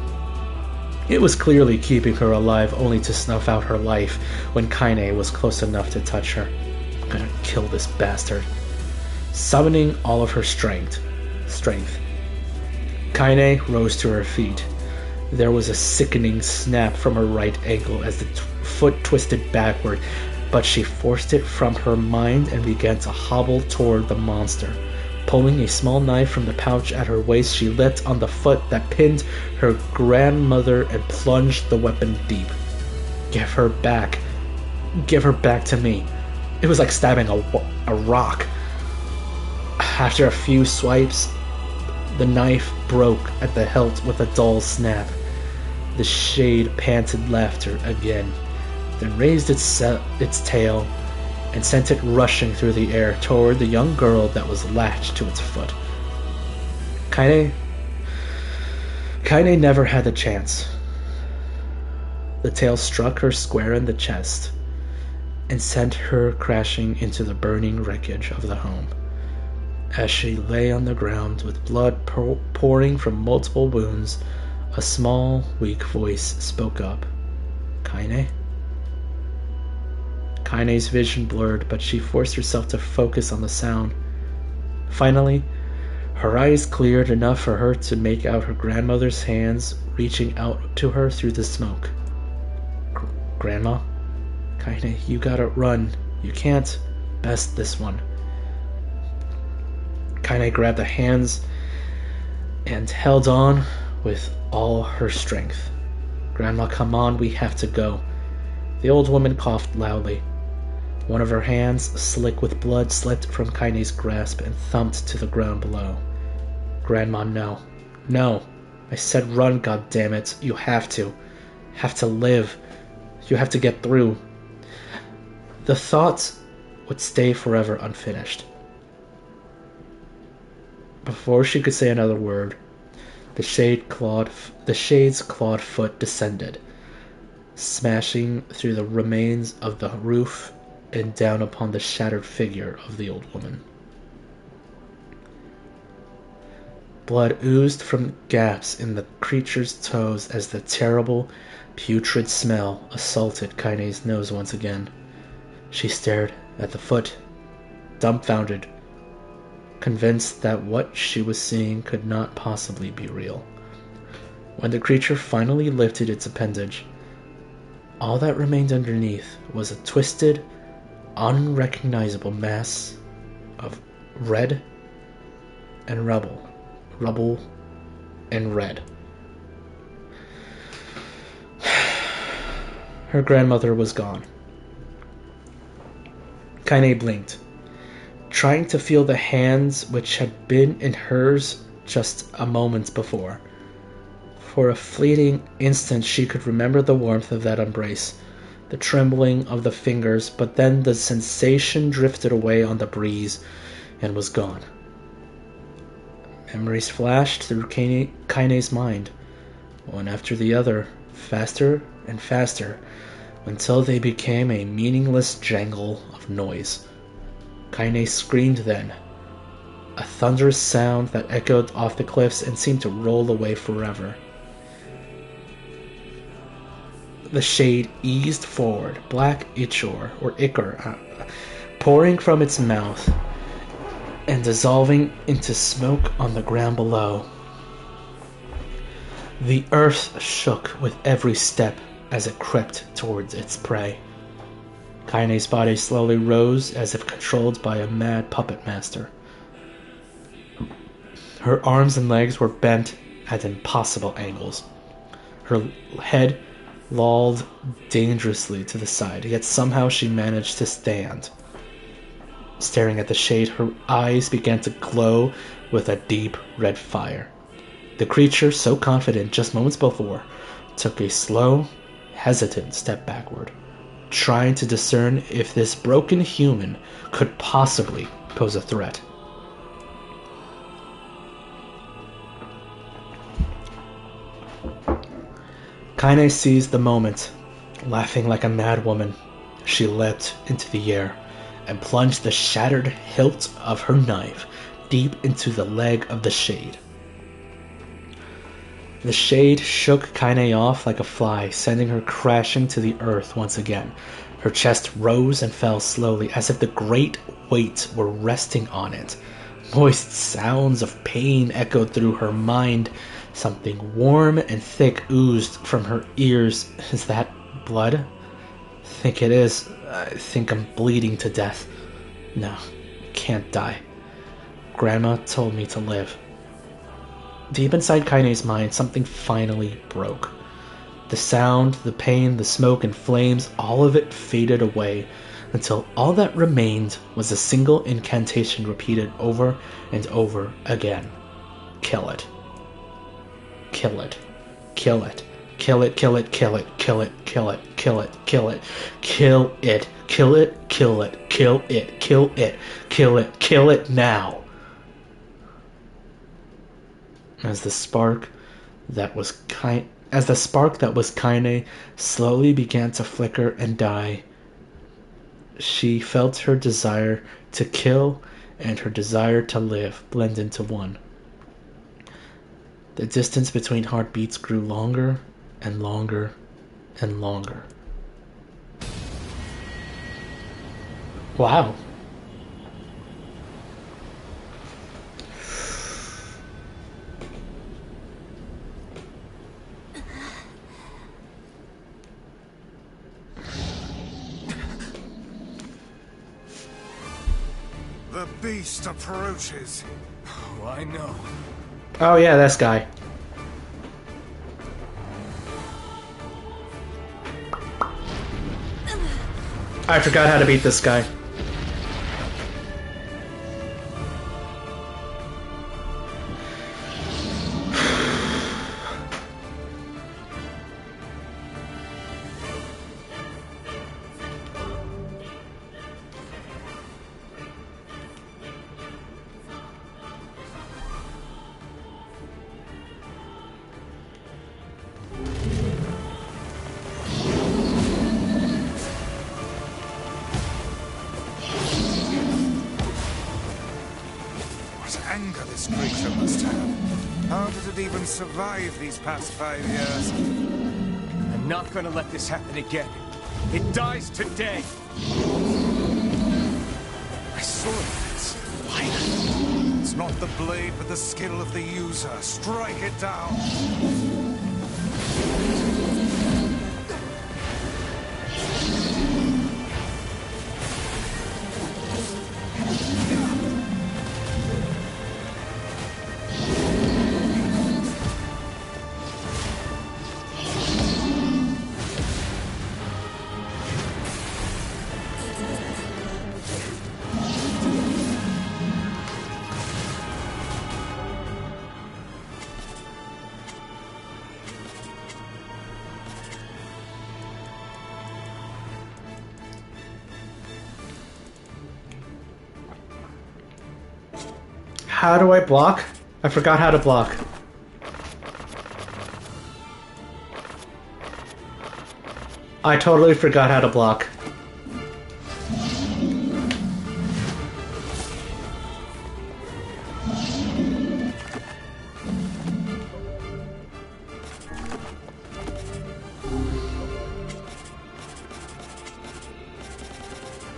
A: It was clearly keeping her alive only to snuff out her life when Kaine was close enough to touch her. I'm gonna kill this bastard. Summoning all of her strength. Kaine rose to her feet. There was a sickening snap from her right ankle as the foot twisted backward, but she forced it from her mind and began to hobble toward the monster. Pulling a small knife from the pouch at her waist, she leapt on the foot that pinned her grandmother and plunged the weapon deep. Give her back. Give her back to me. It was like stabbing a rock. After a few swipes, the knife broke at the hilt with a dull snap. The Shade panted laughter again, then raised its tail and sent it rushing through the air toward the young girl that was latched to its foot. Kaine never had the chance. The tail struck her square in the chest and sent her crashing into the burning wreckage of the home. As she lay on the ground with blood pouring from multiple wounds, a small, weak voice spoke up. Kaine? Kaine's vision blurred, but she forced herself to focus on the sound. Finally, her eyes cleared enough for her to make out her grandmother's hands reaching out to her through the smoke. Grandma? Kaine, you gotta run. You can't best this one. Kaine grabbed the hands and held on with all her strength. Grandma, come on, we have to go. The old woman coughed loudly. One of her hands, slick with blood, slipped from Kaine's grasp and thumped to the ground below. Grandma, no. No. I said run, goddammit. You have to. Have to live. You have to get through. The thoughts would stay forever unfinished. Before she could say another word, the Shade's clawed foot descended, smashing through the remains of the roof and down upon the shattered figure of the old woman. Blood oozed from gaps in the creature's toes as the terrible, putrid smell assaulted Kaine's nose once again. She stared at the foot, dumbfounded, convinced that what she was seeing could not possibly be real. When the creature finally lifted its appendage, all that remained underneath was a twisted, unrecognizable mass of red and rubble and red. Her grandmother was gone. Kaine blinked, trying to feel the hands which had been in hers just a moment before. For a fleeting instant she could remember the warmth of that embrace, the trembling of the fingers, but then the sensation drifted away on the breeze and was gone. Memories flashed through Kaine's mind, one after the other, faster and faster, until they became a meaningless jangle of noise. Kaine screamed then, a thunderous sound that echoed off the cliffs and seemed to roll away forever. The Shade eased forward, black ichor, pouring from its mouth and dissolving into smoke on the ground below. The earth shook with every step as it crept towards its prey. Kaine's body slowly rose as if controlled by a mad puppet master. Her arms and legs were bent at impossible angles. Her head lolled dangerously to the side, yet somehow she managed to stand. Staring at the shade, her eyes began to glow with a deep red fire. The creature, so confident just moments before, took a slow, hesitant step backward, trying to discern if this broken human could possibly pose a threat. Kaine seized the moment. Laughing like a mad woman, she leapt into the air and plunged the shattered hilt of her knife deep into the leg of the shade. The shade shook Kaine off like a fly, sending her crashing to the earth once again. Her chest rose and fell slowly, as if the great weight were resting on it. Moist sounds of pain echoed through her mind. Something warm and thick oozed from her ears. Is that blood? I think it is. I think I'm bleeding to death. No, I can't die. Grandma told me to live. Deep inside Kaine's mind, something finally broke. The sound, the pain, the smoke and flames, all of it faded away until all that remained was a single incantation repeated over and over again. Kill it. Kill it. Kill it. Kill it, kill it, kill it, kill it, kill it, kill it, kill it, kill it, kill it, kill it, kill it, kill it, kill it, kill it now. As the spark that was Kaine slowly began to flicker and die, she felt her desire to kill and her desire to live blend into one. The distance between heartbeats grew longer and longer and longer. Wow.
B: The beast approaches. Oh, I know.
A: Oh yeah, this guy. I forgot how to beat this guy.
B: Anger this creature must have. How did it even survive these past 5 years?
D: I'm not gonna let this happen again. It dies today.
B: My sword is fire. It's not the blade, but the skill of the user. Strike it down.
A: How do I block? I forgot how to block. I totally forgot how to block.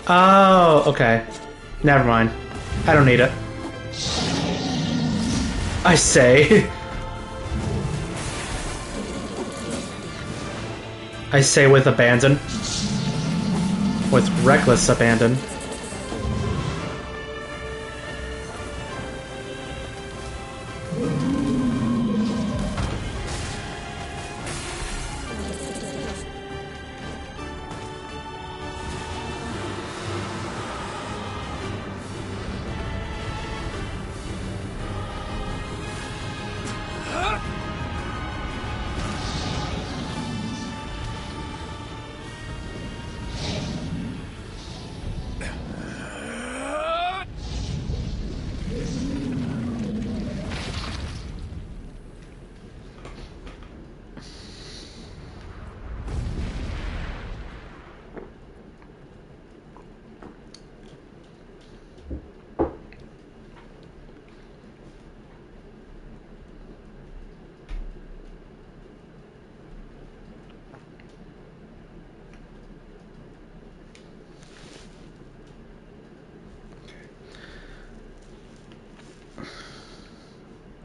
A: Oh, okay. Never mind. I don't need it. I say. I say with abandon. With reckless abandon.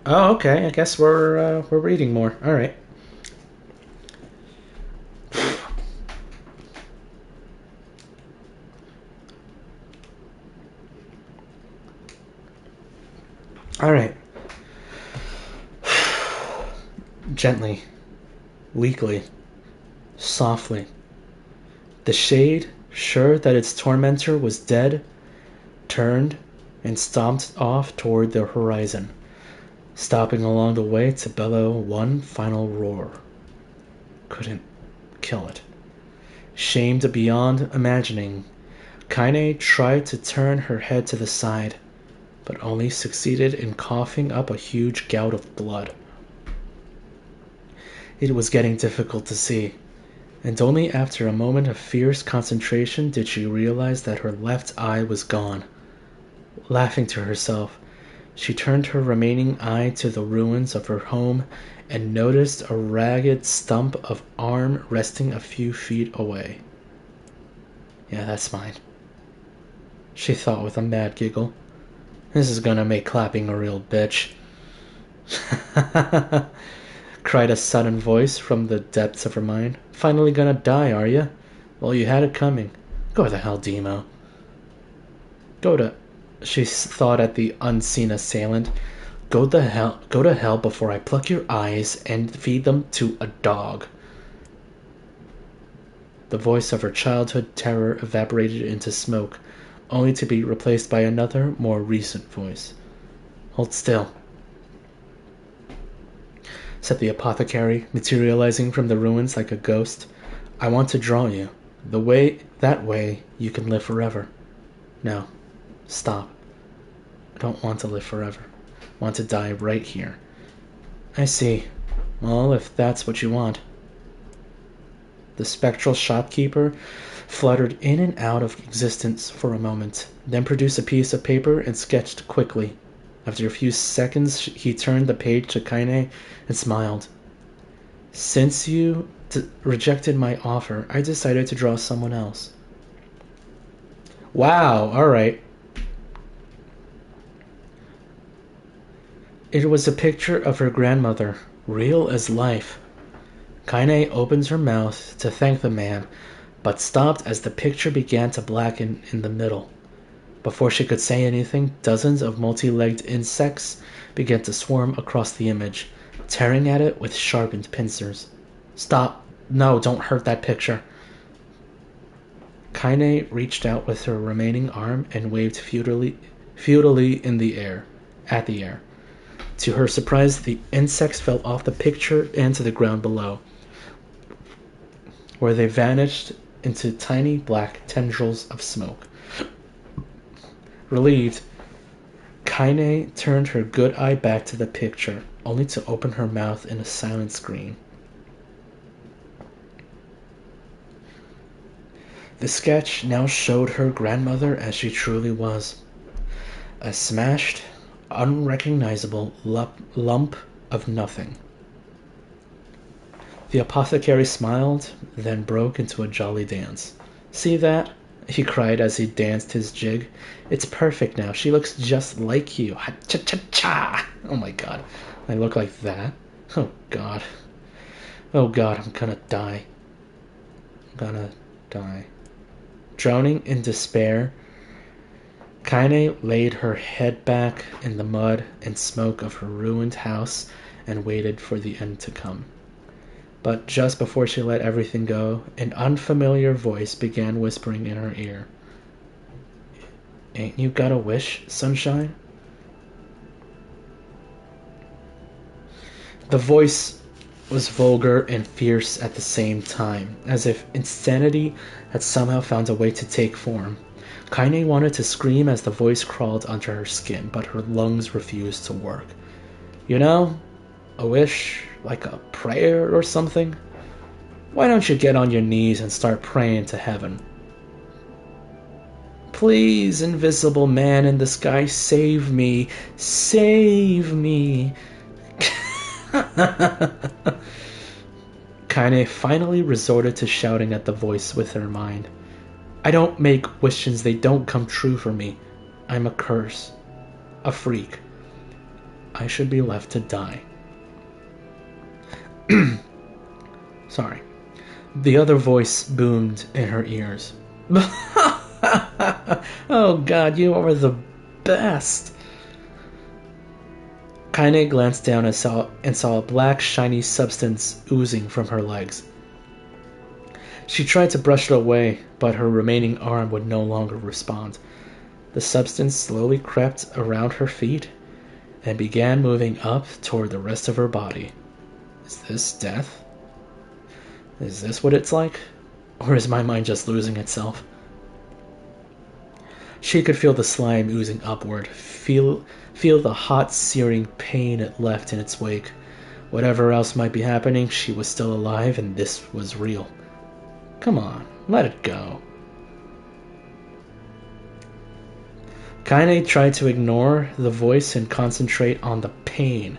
A: Oh, okay. I guess we're reading more. All right. All right. Gently, weakly, softly. The shade, sure that its tormentor was dead, turned and stomped off toward the horizon, stopping along the way to bellow one final roar. Couldn't kill it. Shamed beyond imagining, Kaine tried to turn her head to the side, but only succeeded in coughing up a huge gout of blood. It was getting difficult to see, and only after a moment of fierce concentration did she realize that her left eye was gone. Laughing to herself, she turned her remaining eye to the ruins of her home and noticed a ragged stump of arm resting a few feet away. Yeah, that's mine, she thought with a mad giggle. This is gonna make clapping a real bitch. Cried a sudden voice from the depths of her mind. Finally gonna die, are ya? Well, you had it coming. Go to hell, Demo. Go to... She thought at the unseen assailant. Go to hell before I pluck your eyes and feed them to a dog. The voice of her childhood terror evaporated into smoke, only to be replaced by another, more recent voice. Hold still, said the apothecary, materializing from the ruins like a ghost. I want to draw you. That way, you can live forever. No, stop. I don't want to live forever. I want to die right here. I see. Well, if that's what you want. The spectral shopkeeper fluttered in and out of existence for a moment, then produced a piece of paper and sketched quickly. After a few seconds, he turned the page to Kaine and smiled. Since you rejected my offer, I decided to draw someone else. Wow, alright. It was a picture of her grandmother, real as life. Kaine opened her mouth to thank the man, but stopped as the picture began to blacken in the middle. Before she could say anything, dozens of multi-legged insects began to swarm across the image, tearing at it with sharpened pincers. Stop. No, don't hurt that picture. Kaine reached out with her remaining arm and waved futilely in the air, at the air. To her surprise, the insects fell off the picture and to the ground below, where they vanished into tiny black tendrils of smoke. Relieved, Kaine turned her good eye back to the picture, only to open her mouth in a silent scream. The sketch now showed her grandmother as she truly was. A smashed, unrecognizable lump of nothing. The apothecary smiled, then broke into a jolly dance. See that? He cried as he danced his jig. It's perfect now. She looks just like you. Ha-cha-cha-cha! Oh my god. I look like that? Oh god. Oh god, I'm gonna die. gonna die. Drowning in despair, Kaine laid her head back in the mud and smoke of her ruined house and waited for the end to come. But just before she let everything go, an unfamiliar voice began whispering in her ear. Ain't you got a wish, sunshine? The voice was vulgar and fierce at the same time, as if insanity had somehow found a way to take form. Kaine wanted to scream as the voice crawled under her skin, but her lungs refused to work. You know, a wish, like a prayer or something? Why don't you get on your knees and start praying to heaven? Please, invisible man in the sky, save me. Save me. Kaine finally resorted to shouting at the voice with her mind. I don't make wishes, they don't come true for me. I'm a curse. A freak. I should be left to die. Sorry. The other voice boomed in her ears. Oh god, you are the best. Kaine glanced down and saw a black, shiny substance oozing from her legs. She tried to brush it away, but her remaining arm would no longer respond. The substance slowly crept around her feet and began moving up toward the rest of her body. Is this death? Is this what it's like? Or is my mind just losing itself? She could feel the slime oozing upward, feel the hot, searing pain it left in its wake. Whatever else might be happening, she was still alive, and this was real. Come on, let it go. Kaine tried to ignore the voice and concentrate on the pain,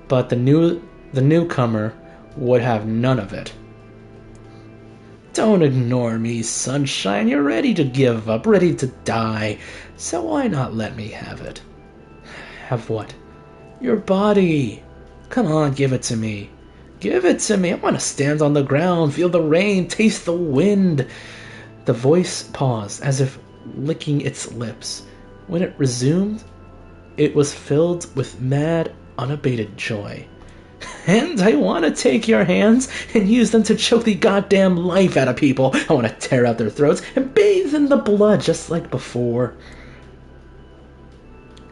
A: but the newcomer would have none of it. Don't ignore me, sunshine. You're ready to give up, ready to die. So why not let me have it? Have what? Your body. Come on, give it to me. Give it to me. I want to stand on the ground, feel the rain, taste the wind. The voice paused, as if licking its lips. When it resumed, it was filled with mad, unabated joy. And I want to take your hands and use them to choke the goddamn life out of people. I want to tear out their throats and bathe in the blood just like before.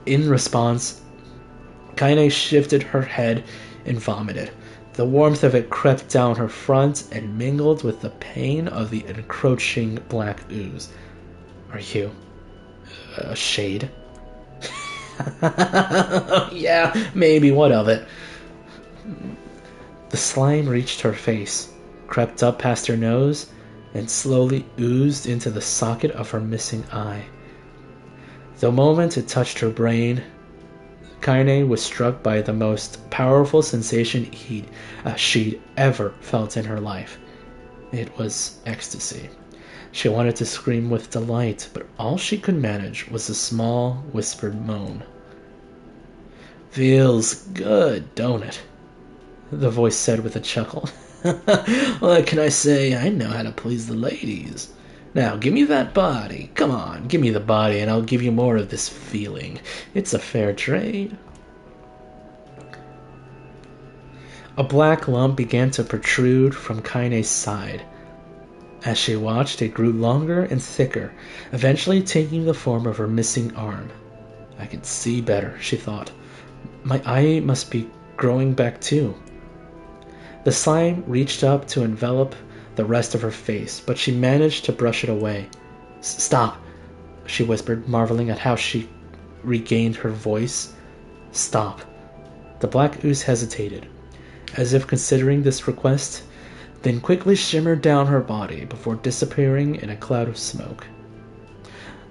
A: In response, Kaine shifted her head and vomited. The warmth of it crept down her front and mingled with the pain of the encroaching black ooze. Are you a shade? Yeah, maybe, what of it? The slime reached her face, crept up past her nose, and slowly oozed into the socket of her missing eye. The moment it touched her brain, Kaine was struck by the most powerful sensation she'd ever felt in her life. It was ecstasy. She wanted to scream with delight, but all she could manage was a small, whispered moan. Feels good, don't it? The voice said with a chuckle. What can I say? I know how to please the ladies. Now, give me that body. Come on, give me the body and I'll give you more of this feeling. It's a fair trade. A black lump began to protrude from Kaine's side. As she watched, it grew longer and thicker, eventually taking the form of her missing arm. I could see better, she thought. My eye must be growing back too. The slime reached up to envelop the rest of her face, but she managed to brush it away. Stop, she whispered, marveling at how she regained her voice. Stop. The black ooze hesitated, as if considering this request, then quickly shimmered down her body before disappearing in a cloud of smoke.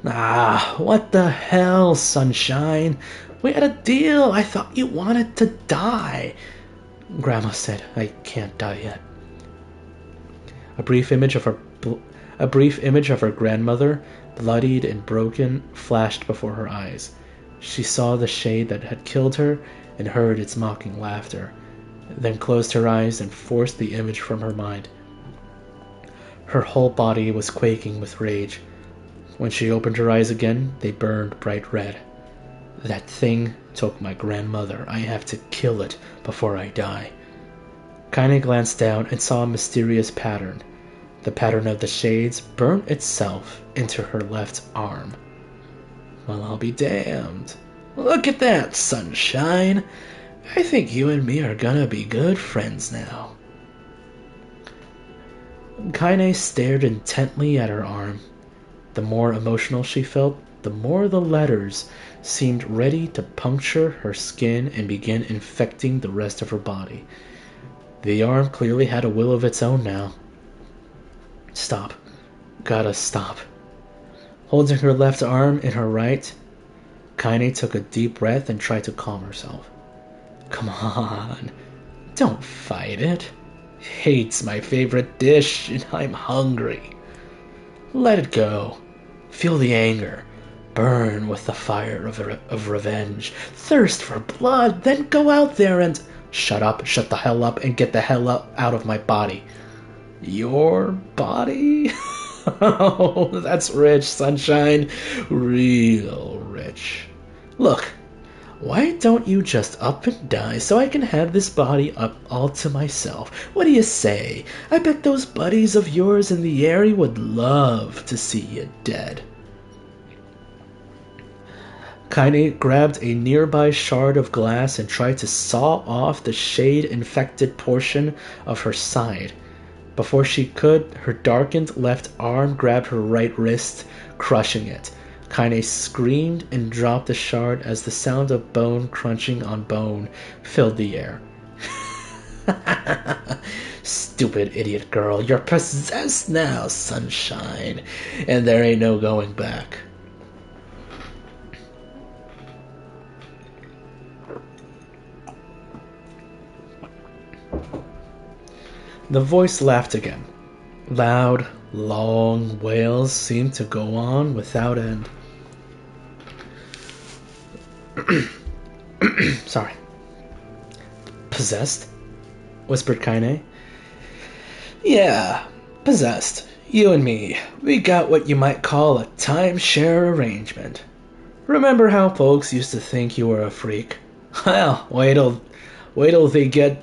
A: Ah, what the hell, sunshine? We had a deal. I thought you wanted to die. Grandma said, I can't die yet. A brief image of her grandmother, bloodied and broken, flashed before her eyes. She saw the shade that had killed her and heard its mocking laughter, then closed her eyes and forced the image from her mind. Her whole body was quaking with rage. When she opened her eyes again, they burned bright red. That thing took my grandmother. I have to kill it before I die. Kaine glanced down and saw a mysterious pattern. The pattern of the shades burnt itself into her left arm. Well, I'll be damned. Look at that, sunshine. I think you and me are gonna be good friends now. Kaine stared intently at her arm. The more emotional she felt, the more the letters seemed ready to puncture her skin and begin infecting the rest of her body. The arm clearly had a will of its own now. Stop. Gotta stop. Holding her left arm in her right, Kaine took a deep breath and tried to calm herself. Come on. Don't fight it. Hate's my favorite dish, and I'm hungry. Let it go. Feel the anger. Burn with the fire of revenge. Thirst for blood, then go out there and... Shut up, shut the hell up, and get the hell up out of my body. Your body? Oh, that's rich, sunshine. Real rich. Look, why don't you just up and die so I can have this body up all to myself? What do you say? I bet those buddies of yours in the area would love to see you dead. Kaine grabbed a nearby shard of glass and tried to saw off the shade-infected portion of her side. Before she could, her darkened left arm grabbed her right wrist, crushing it. Kaine screamed and dropped the shard as the sound of bone crunching on bone filled the air. Stupid idiot girl, you're possessed now, sunshine, and there ain't no going back. The voice laughed again. Loud, long wails seemed to go on without end. Sorry. Possessed? Whispered Kaine. Yeah, possessed. You and me. We got what you might call a timeshare arrangement. Remember how folks used to think you were a freak? Well, wait till they get...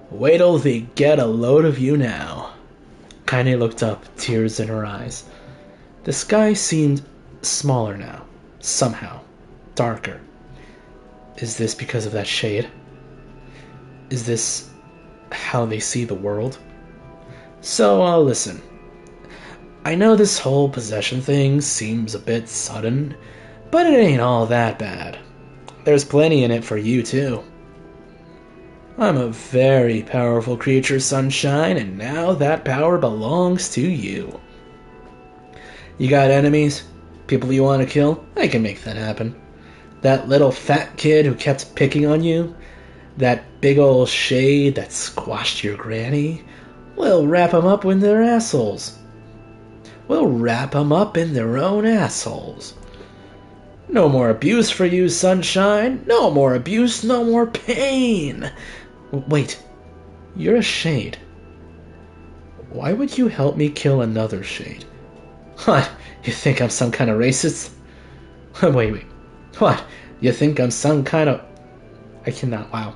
A: wait till they get a load of you now. Kaine looked up, tears in her eyes. The sky seemed smaller now, somehow, darker. Is this because of that shade? Is this how they see the world? So, listen. I know this whole possession thing seems a bit sudden, but it ain't all that bad. There's plenty in it for you, too. I'm a very powerful creature, sunshine, and now that power belongs to you. You got enemies? People you want to kill? I can make that happen. That little fat kid who kept picking on you? That big old shade that squashed your granny? We'll wrap 'em up in their assholes. We'll wrap 'em up in their own assholes. No more abuse for you, sunshine. No more abuse, no more pain. Wait, you're a shade. Why would you help me kill another shade? What, you think I'm some kind of racist? Wait. What, you think I'm some kind of... I cannot, wow.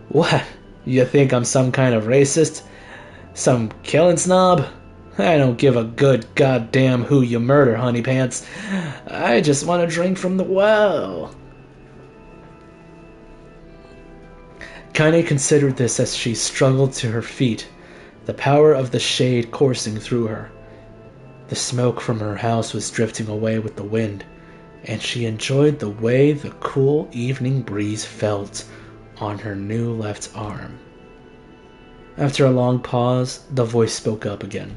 A: What, you think I'm some kind of racist? Some killing snob? I don't give a good goddamn who you murder, honey pants. I just want to drink from the well. Kaine considered this as she struggled to her feet, the power of the shade coursing through her. The smoke from her house was drifting away with the wind, and she enjoyed the way the cool evening breeze felt on her new left arm. After a long pause, the voice spoke up again.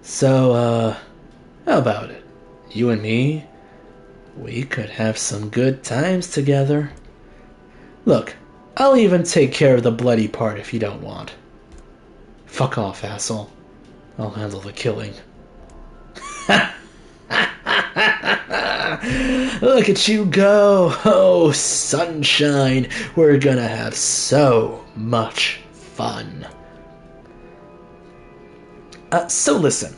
A: So, how about it? You and me? We could have some good times together. Look, I'll even take care of the bloody part if you don't want. Fuck off, asshole. I'll handle the killing. Look at you go. Oh, sunshine. We're gonna have so much fun. So listen,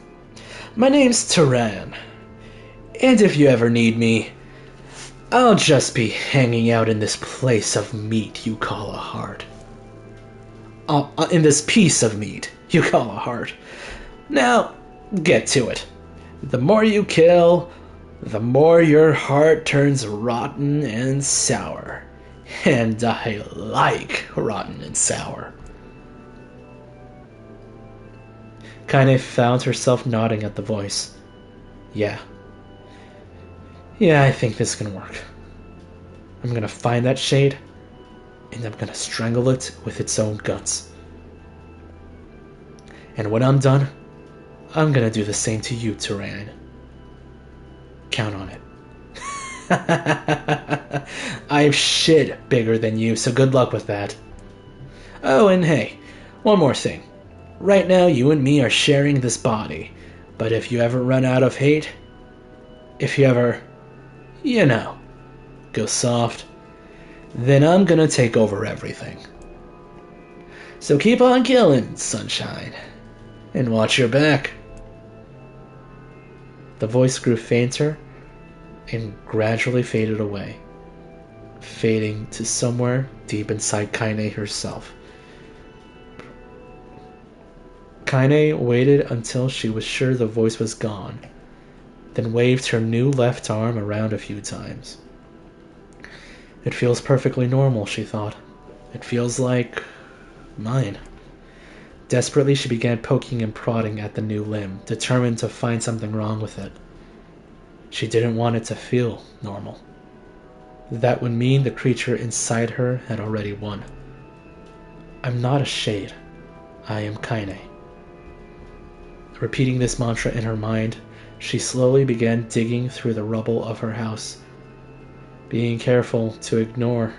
A: my name's Turan, and if you ever need me, I'll just be hanging out in this place of meat you call a heart. In this piece of meat you call a heart. Now, get to it. The more you kill, the more your heart turns rotten and sour. And I like rotten and sour. Kaine found herself nodding at the voice. Yeah, I think this can work. I'm gonna find that shade, and I'm gonna strangle it with its own guts. And when I'm done, I'm gonna do the same to you, Turan. Count on it. I'm shit bigger than you, so good luck with that. Oh, and hey, one more thing. Right now, you and me are sharing this body, but if you ever run out of hate, if you ever, go soft, then I'm gonna take over everything. So keep on killing, sunshine, and watch your back. The voice grew fainter and gradually faded away, fading to somewhere deep inside Kaine herself. Kaine waited until she was sure the voice was gone, then waved her new left arm around a few times. It feels perfectly normal, she thought. It feels like mine. Desperately, she began poking and prodding at the new limb, determined to find something wrong with it. She didn't want it to feel normal. That would mean the creature inside her had already won. I'm not a shade. I am Kaine. Repeating this mantra in her mind, she slowly began digging through the rubble of her house, being careful to ignore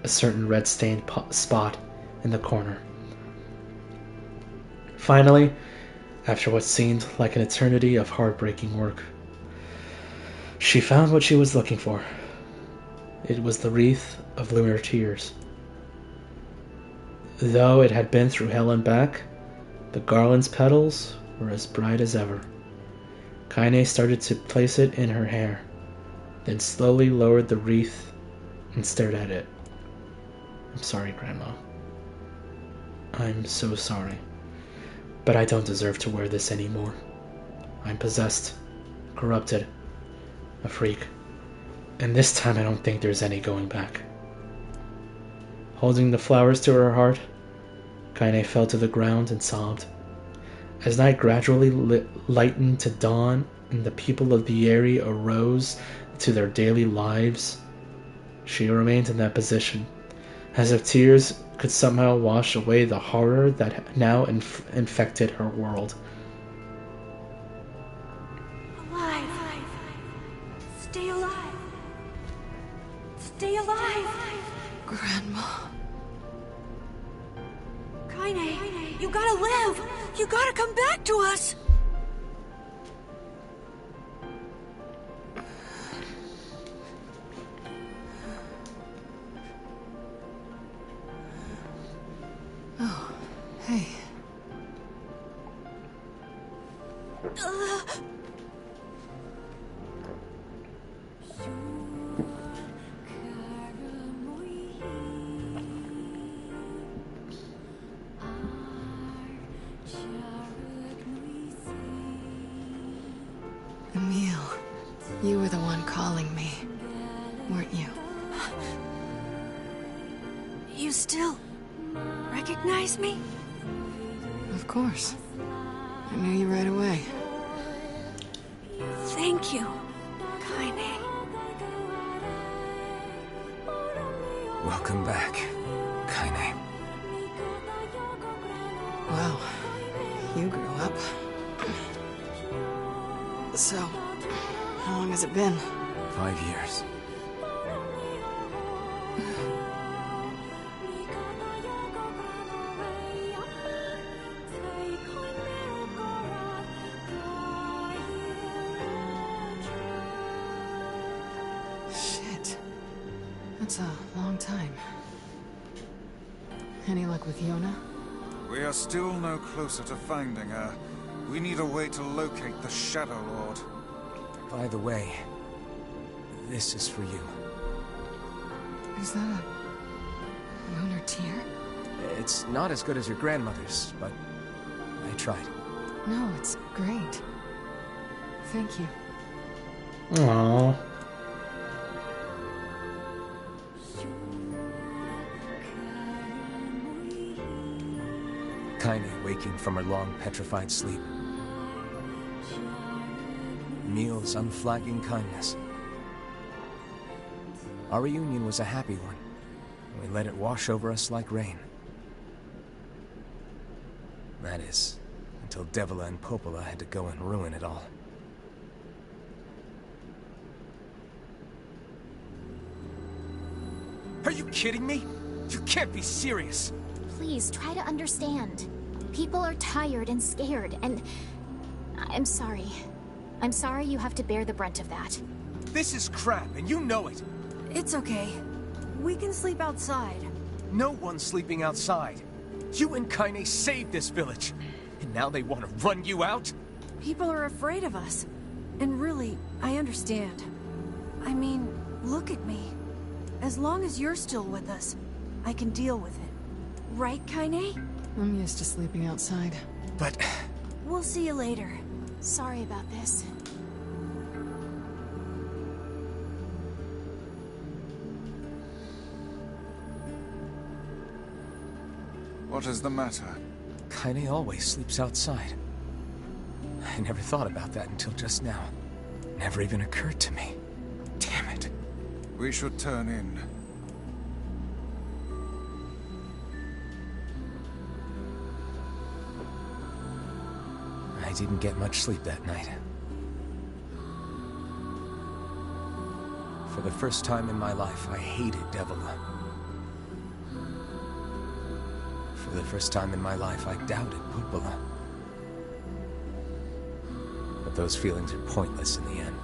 A: a certain red-stained spot in the corner. Finally, after what seemed like an eternity of heartbreaking work, she found what she was looking for. It was the wreath of lunar tears. Though it had been through hell and back, the garland's petals were as bright as ever. Kaine started to place it in her hair, then slowly lowered the wreath and stared at it. I'm sorry, Grandma. I'm so sorry. But I don't deserve to wear this anymore. I'm possessed, corrupted, a freak. And this time I don't think there's any going back. Holding the flowers to her heart, Kaine fell to the ground and sobbed. As night gradually lightened to dawn and the people of the area arose to their daily lives, she remained in that position, as if tears could somehow wash away the horror that now infected her world.
C: Alive! Stay alive! Stay alive!
E: Grandma.
C: Kaine, you gotta live! You gotta come back to us!
E: Oh, hey. Emil, you were the one calling me, weren't you?
C: You still recognize me?
E: Of course. I knew you right away.
C: Thank you, Kaine.
D: Welcome back, Kaine.
E: Wow, you grew up. So, how long has it been?
D: 5 years.
E: Shit. That's a long time. Any luck with Yona?
B: We are still no closer to finding her. We need a way to locate the Shadow Lord.
D: By the way, this is for you.
E: Is that a lunar tear?
D: It's not as good as your grandmother's, but I tried.
E: No, it's great. Thank you.
A: Aww.
D: Kaine waking from her long petrified sleep. Emil's unflagging kindness. Our reunion was a happy one. We let it wash over us like rain. That is, until Devila and Popola had to go and ruin it all. Are you kidding me? You can't be serious!
F: Please, try to understand. People are tired and scared, and... I'm sorry. I'm sorry you have to bear the brunt of that.
D: This is crap, and you know it!
C: It's okay. We can sleep outside.
D: No one's sleeping outside. You and Kaine saved this village, and now they want to run you out?
C: People are afraid of us. And really, I understand. I mean, look at me. As long as you're still with us, I can deal with it. Right, Kaine?
E: I'm used to sleeping outside.
D: But...
C: We'll see you later.
F: Sorry about this.
B: What is the matter?
D: Kaine always sleeps outside. I never thought about that until just now. Never even occurred to me. Damn it.
B: We should turn in.
D: I didn't get much sleep that night. For the first time in my life, I hated Devila. For the first time in my life, I doubted Popola. But those feelings are pointless in the end.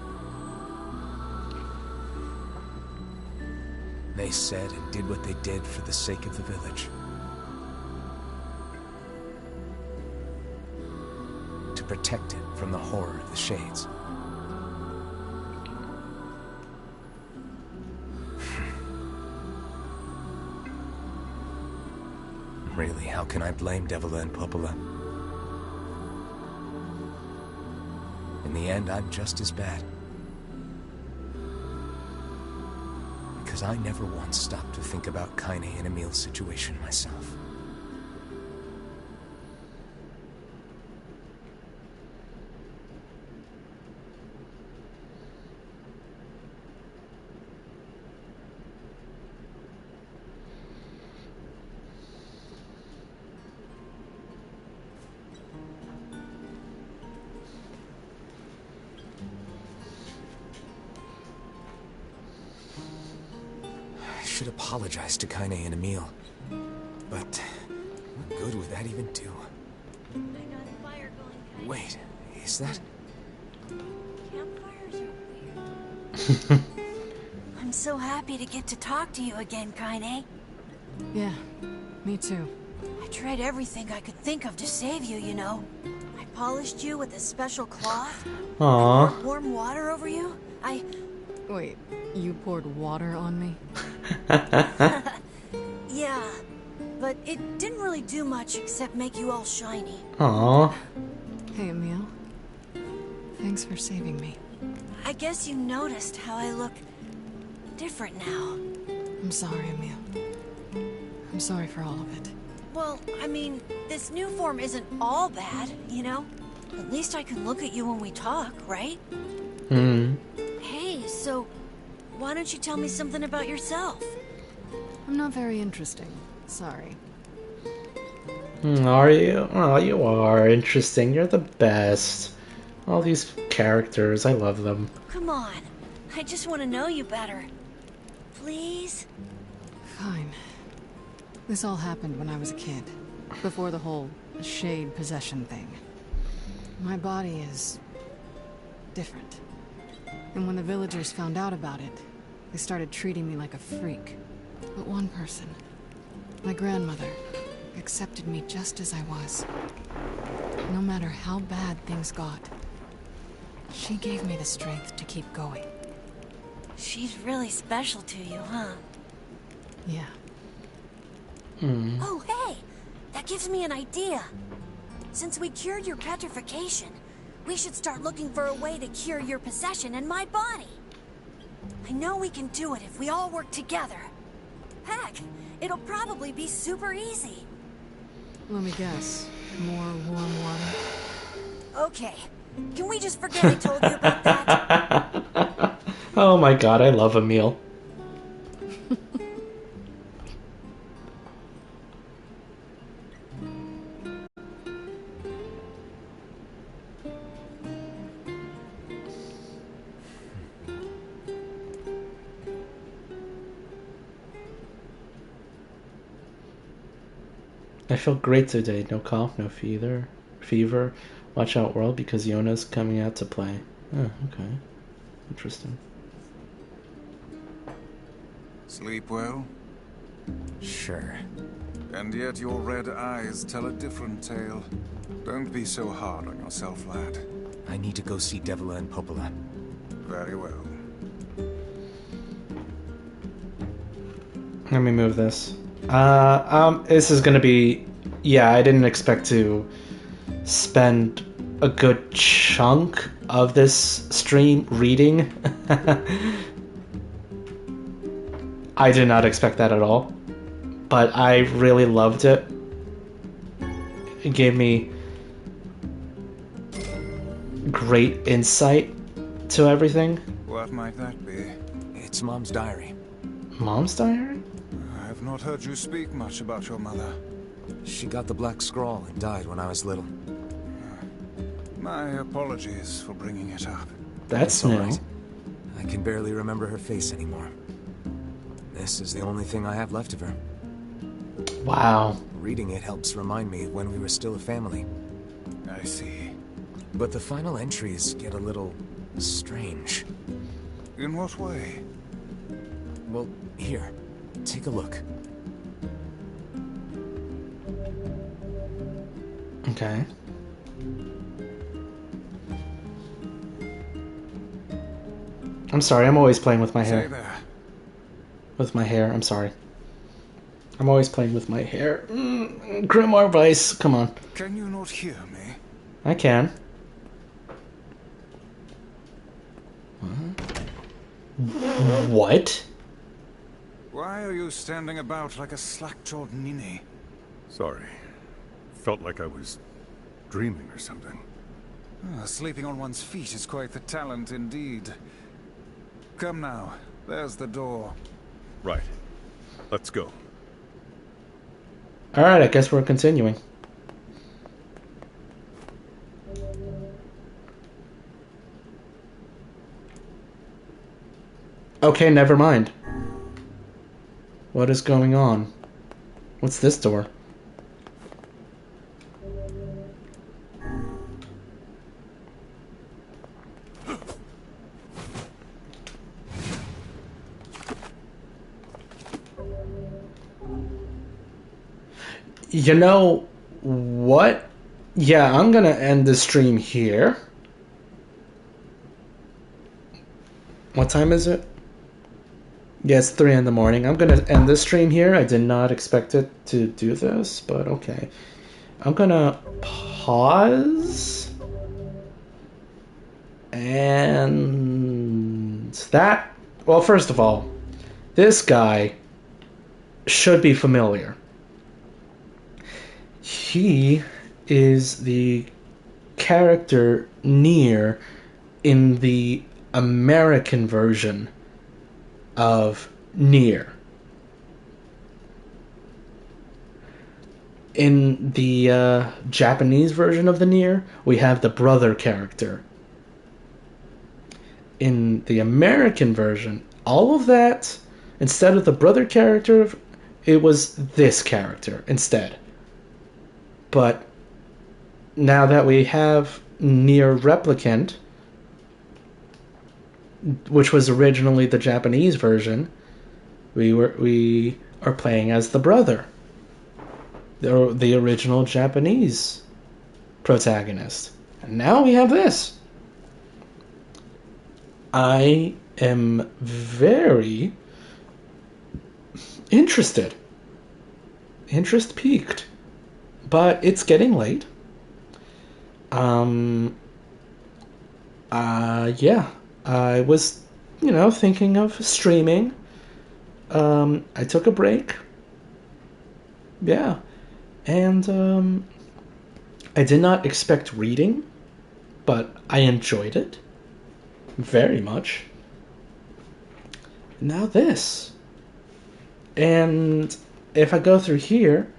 D: They said and did what they did for the sake of the village. To protect it from the horror of the Shades. Really, how can I blame Devila and Popola? In the end, I'm just as bad. Because I never once stopped to think about Kaine and Emil's situation myself. I should apologize to Kaine and Emil. But what good would that even do?
C: I got a fire going, Kaine.
D: Wait, is that...
C: Campfires are weird. I'm so happy to get to talk to you again, Kaine.
E: Yeah, me too.
C: I tried everything I could think of to save you, you know. I polished you with a special cloth.
A: Aww.
C: I poured warm water over you.
E: Wait, you poured water on me?
C: Yeah, but it didn't really do much except make you all shiny.
A: Aww.
E: Hey, Emil. Thanks for saving me.
C: I guess you noticed how I look different now.
E: I'm sorry, Emil. I'm sorry for all of it.
C: Well, I mean, this new form isn't all bad, you know? At least I can look at you when we talk, right?
A: Hmm.
C: Hey, so why don't you tell me something about yourself?
E: I'm not very interesting. Sorry.
A: Are you? Oh, you are interesting. You're the best. All these characters, I love them.
C: Come on. I just want to know you better. Please?
E: Fine. This all happened when I was a kid. Before the whole shade possession thing. My body is... different. And when the villagers found out about it, they started treating me like a freak. But one person, my grandmother, accepted me just as I was. no matter how bad things got, she gave me the strength to keep going.
C: She's really special to you, huh?
E: Yeah.
C: Oh, hey! That gives me an idea. Since we cured your petrification, we should start looking for a way to cure your possession in my body. I know we can do it if we all work together. Heck, it'll probably be super easy.
E: Let me guess. More warm water?
C: Okay, can we just forget I told you about that?
A: Oh my god, I love Emil. I feel great today. No cough, no fever. Watch out, world, because Yona's coming out to play. Oh, okay. Interesting.
B: Sleep well?
D: Sure.
B: And yet your red eyes tell a different tale. Don't be so hard on yourself, lad.
D: I need to go see Devila and Popola.
B: Very well.
A: Let me move this. This is gonna be... Yeah, I didn't expect to spend a good chunk of this stream reading. I did not expect that at all. But I really loved it. It gave me great insight to everything.
B: What might that be?
D: It's Mom's diary.
A: Mom's diary?
B: I've not heard you speak much about your mother.
D: She got the Black Scrawl and died when I was little.
B: My apologies for bringing it up.
A: That's
D: It's all
A: new.
D: right. I can barely remember her face anymore. This is the only thing I have left of her.
A: Wow.
D: Reading it helps remind me of when we were still a family.
B: I see.
D: But the final entries get a little strange.
B: In what way?
D: Well, here, take a look.
A: Okay. I'm sorry, I'm always playing with my
B: Say
A: hair.
B: there.
A: With my hair, I'm sorry. I'm always playing with my hair. Grimoire Vice, come on.
B: Can you not hear me?
A: I can. What?
B: Why are you standing about like a slack-jawed ninny?
G: Sorry. Felt like I was dreaming or something.
B: Sleeping on one's feet is quite the talent indeed. Come now, there's the door.
G: Right. Let's go.
A: Alright, I guess we're continuing. Okay, never mind. What is going on? What's this door? You know what? Yeah, I'm gonna end the stream here. What time is it? Yeah, it's 3 in the morning. I'm gonna end this stream here. I did not expect it to do this, but okay. I'm gonna pause. And that... Well, first of all, this guy should be familiar. He is the character NieR in the American version of NieR. In the Japanese version of the NieR, we have the brother character. In the American version, all of that, instead of the brother character, it was this character instead. But now that we have NieR Replicant, which was originally the Japanese version, we are playing as the brother, the original Japanese protagonist. And now we have this. I am very interested. Interest peaked. But it's getting late. Yeah. I was, thinking of streaming. I took a break. Yeah. And, I did not expect reading, but I enjoyed it. Very much. Now this. And if I go through here,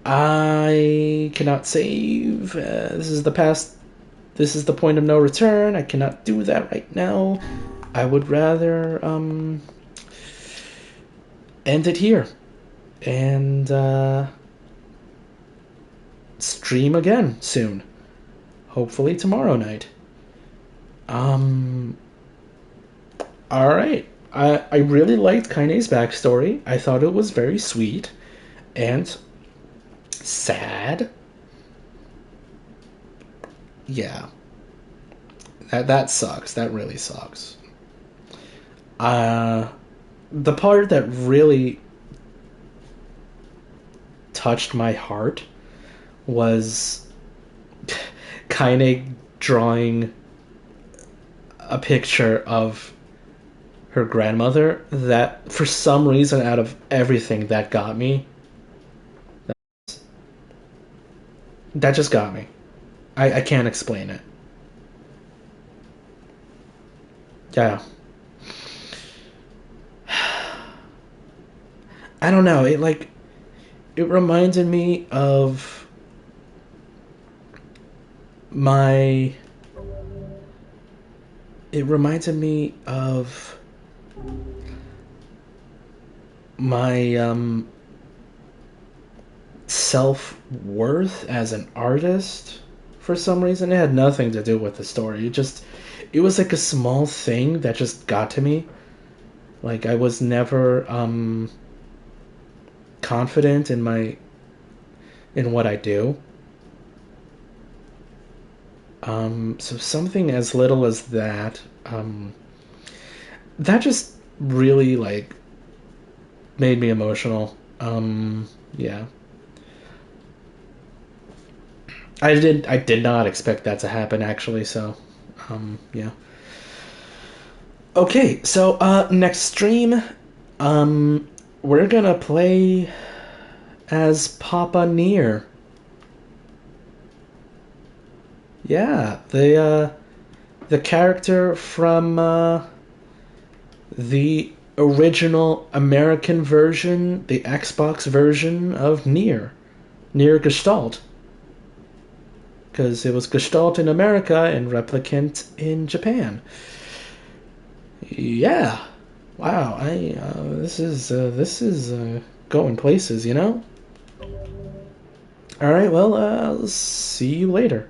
A: I cannot save. This is the past. This is the point of no return. I cannot do that right now. I would rather end it here and stream again soon. Hopefully tomorrow night. Alright. I really liked Kaine's backstory. I thought it was very sweet and sad. Yeah. That sucks. That really sucks. The part that really touched my heart was Kaine drawing a picture of her grandmother. That, for some reason, out of everything, that got me. That just got me. I can't explain it. Yeah. I don't know. It reminded me of my. It reminded me of my self-worth as an artist for some reason. It had nothing to do with the story. It was like a small thing that just got to me. Like, I was never confident in what I do. So something as little as that, that just really, made me emotional. Yeah. I did not expect that to happen, actually, so, yeah. Okay, so, next stream, we're gonna play as Papa NieR. Yeah, the character from, the original American version, the Xbox version of NieR Gestalt. Because it was Gestalt in America and Replicant in Japan. Yeah. Wow, this is going places, Alright, well, see you later.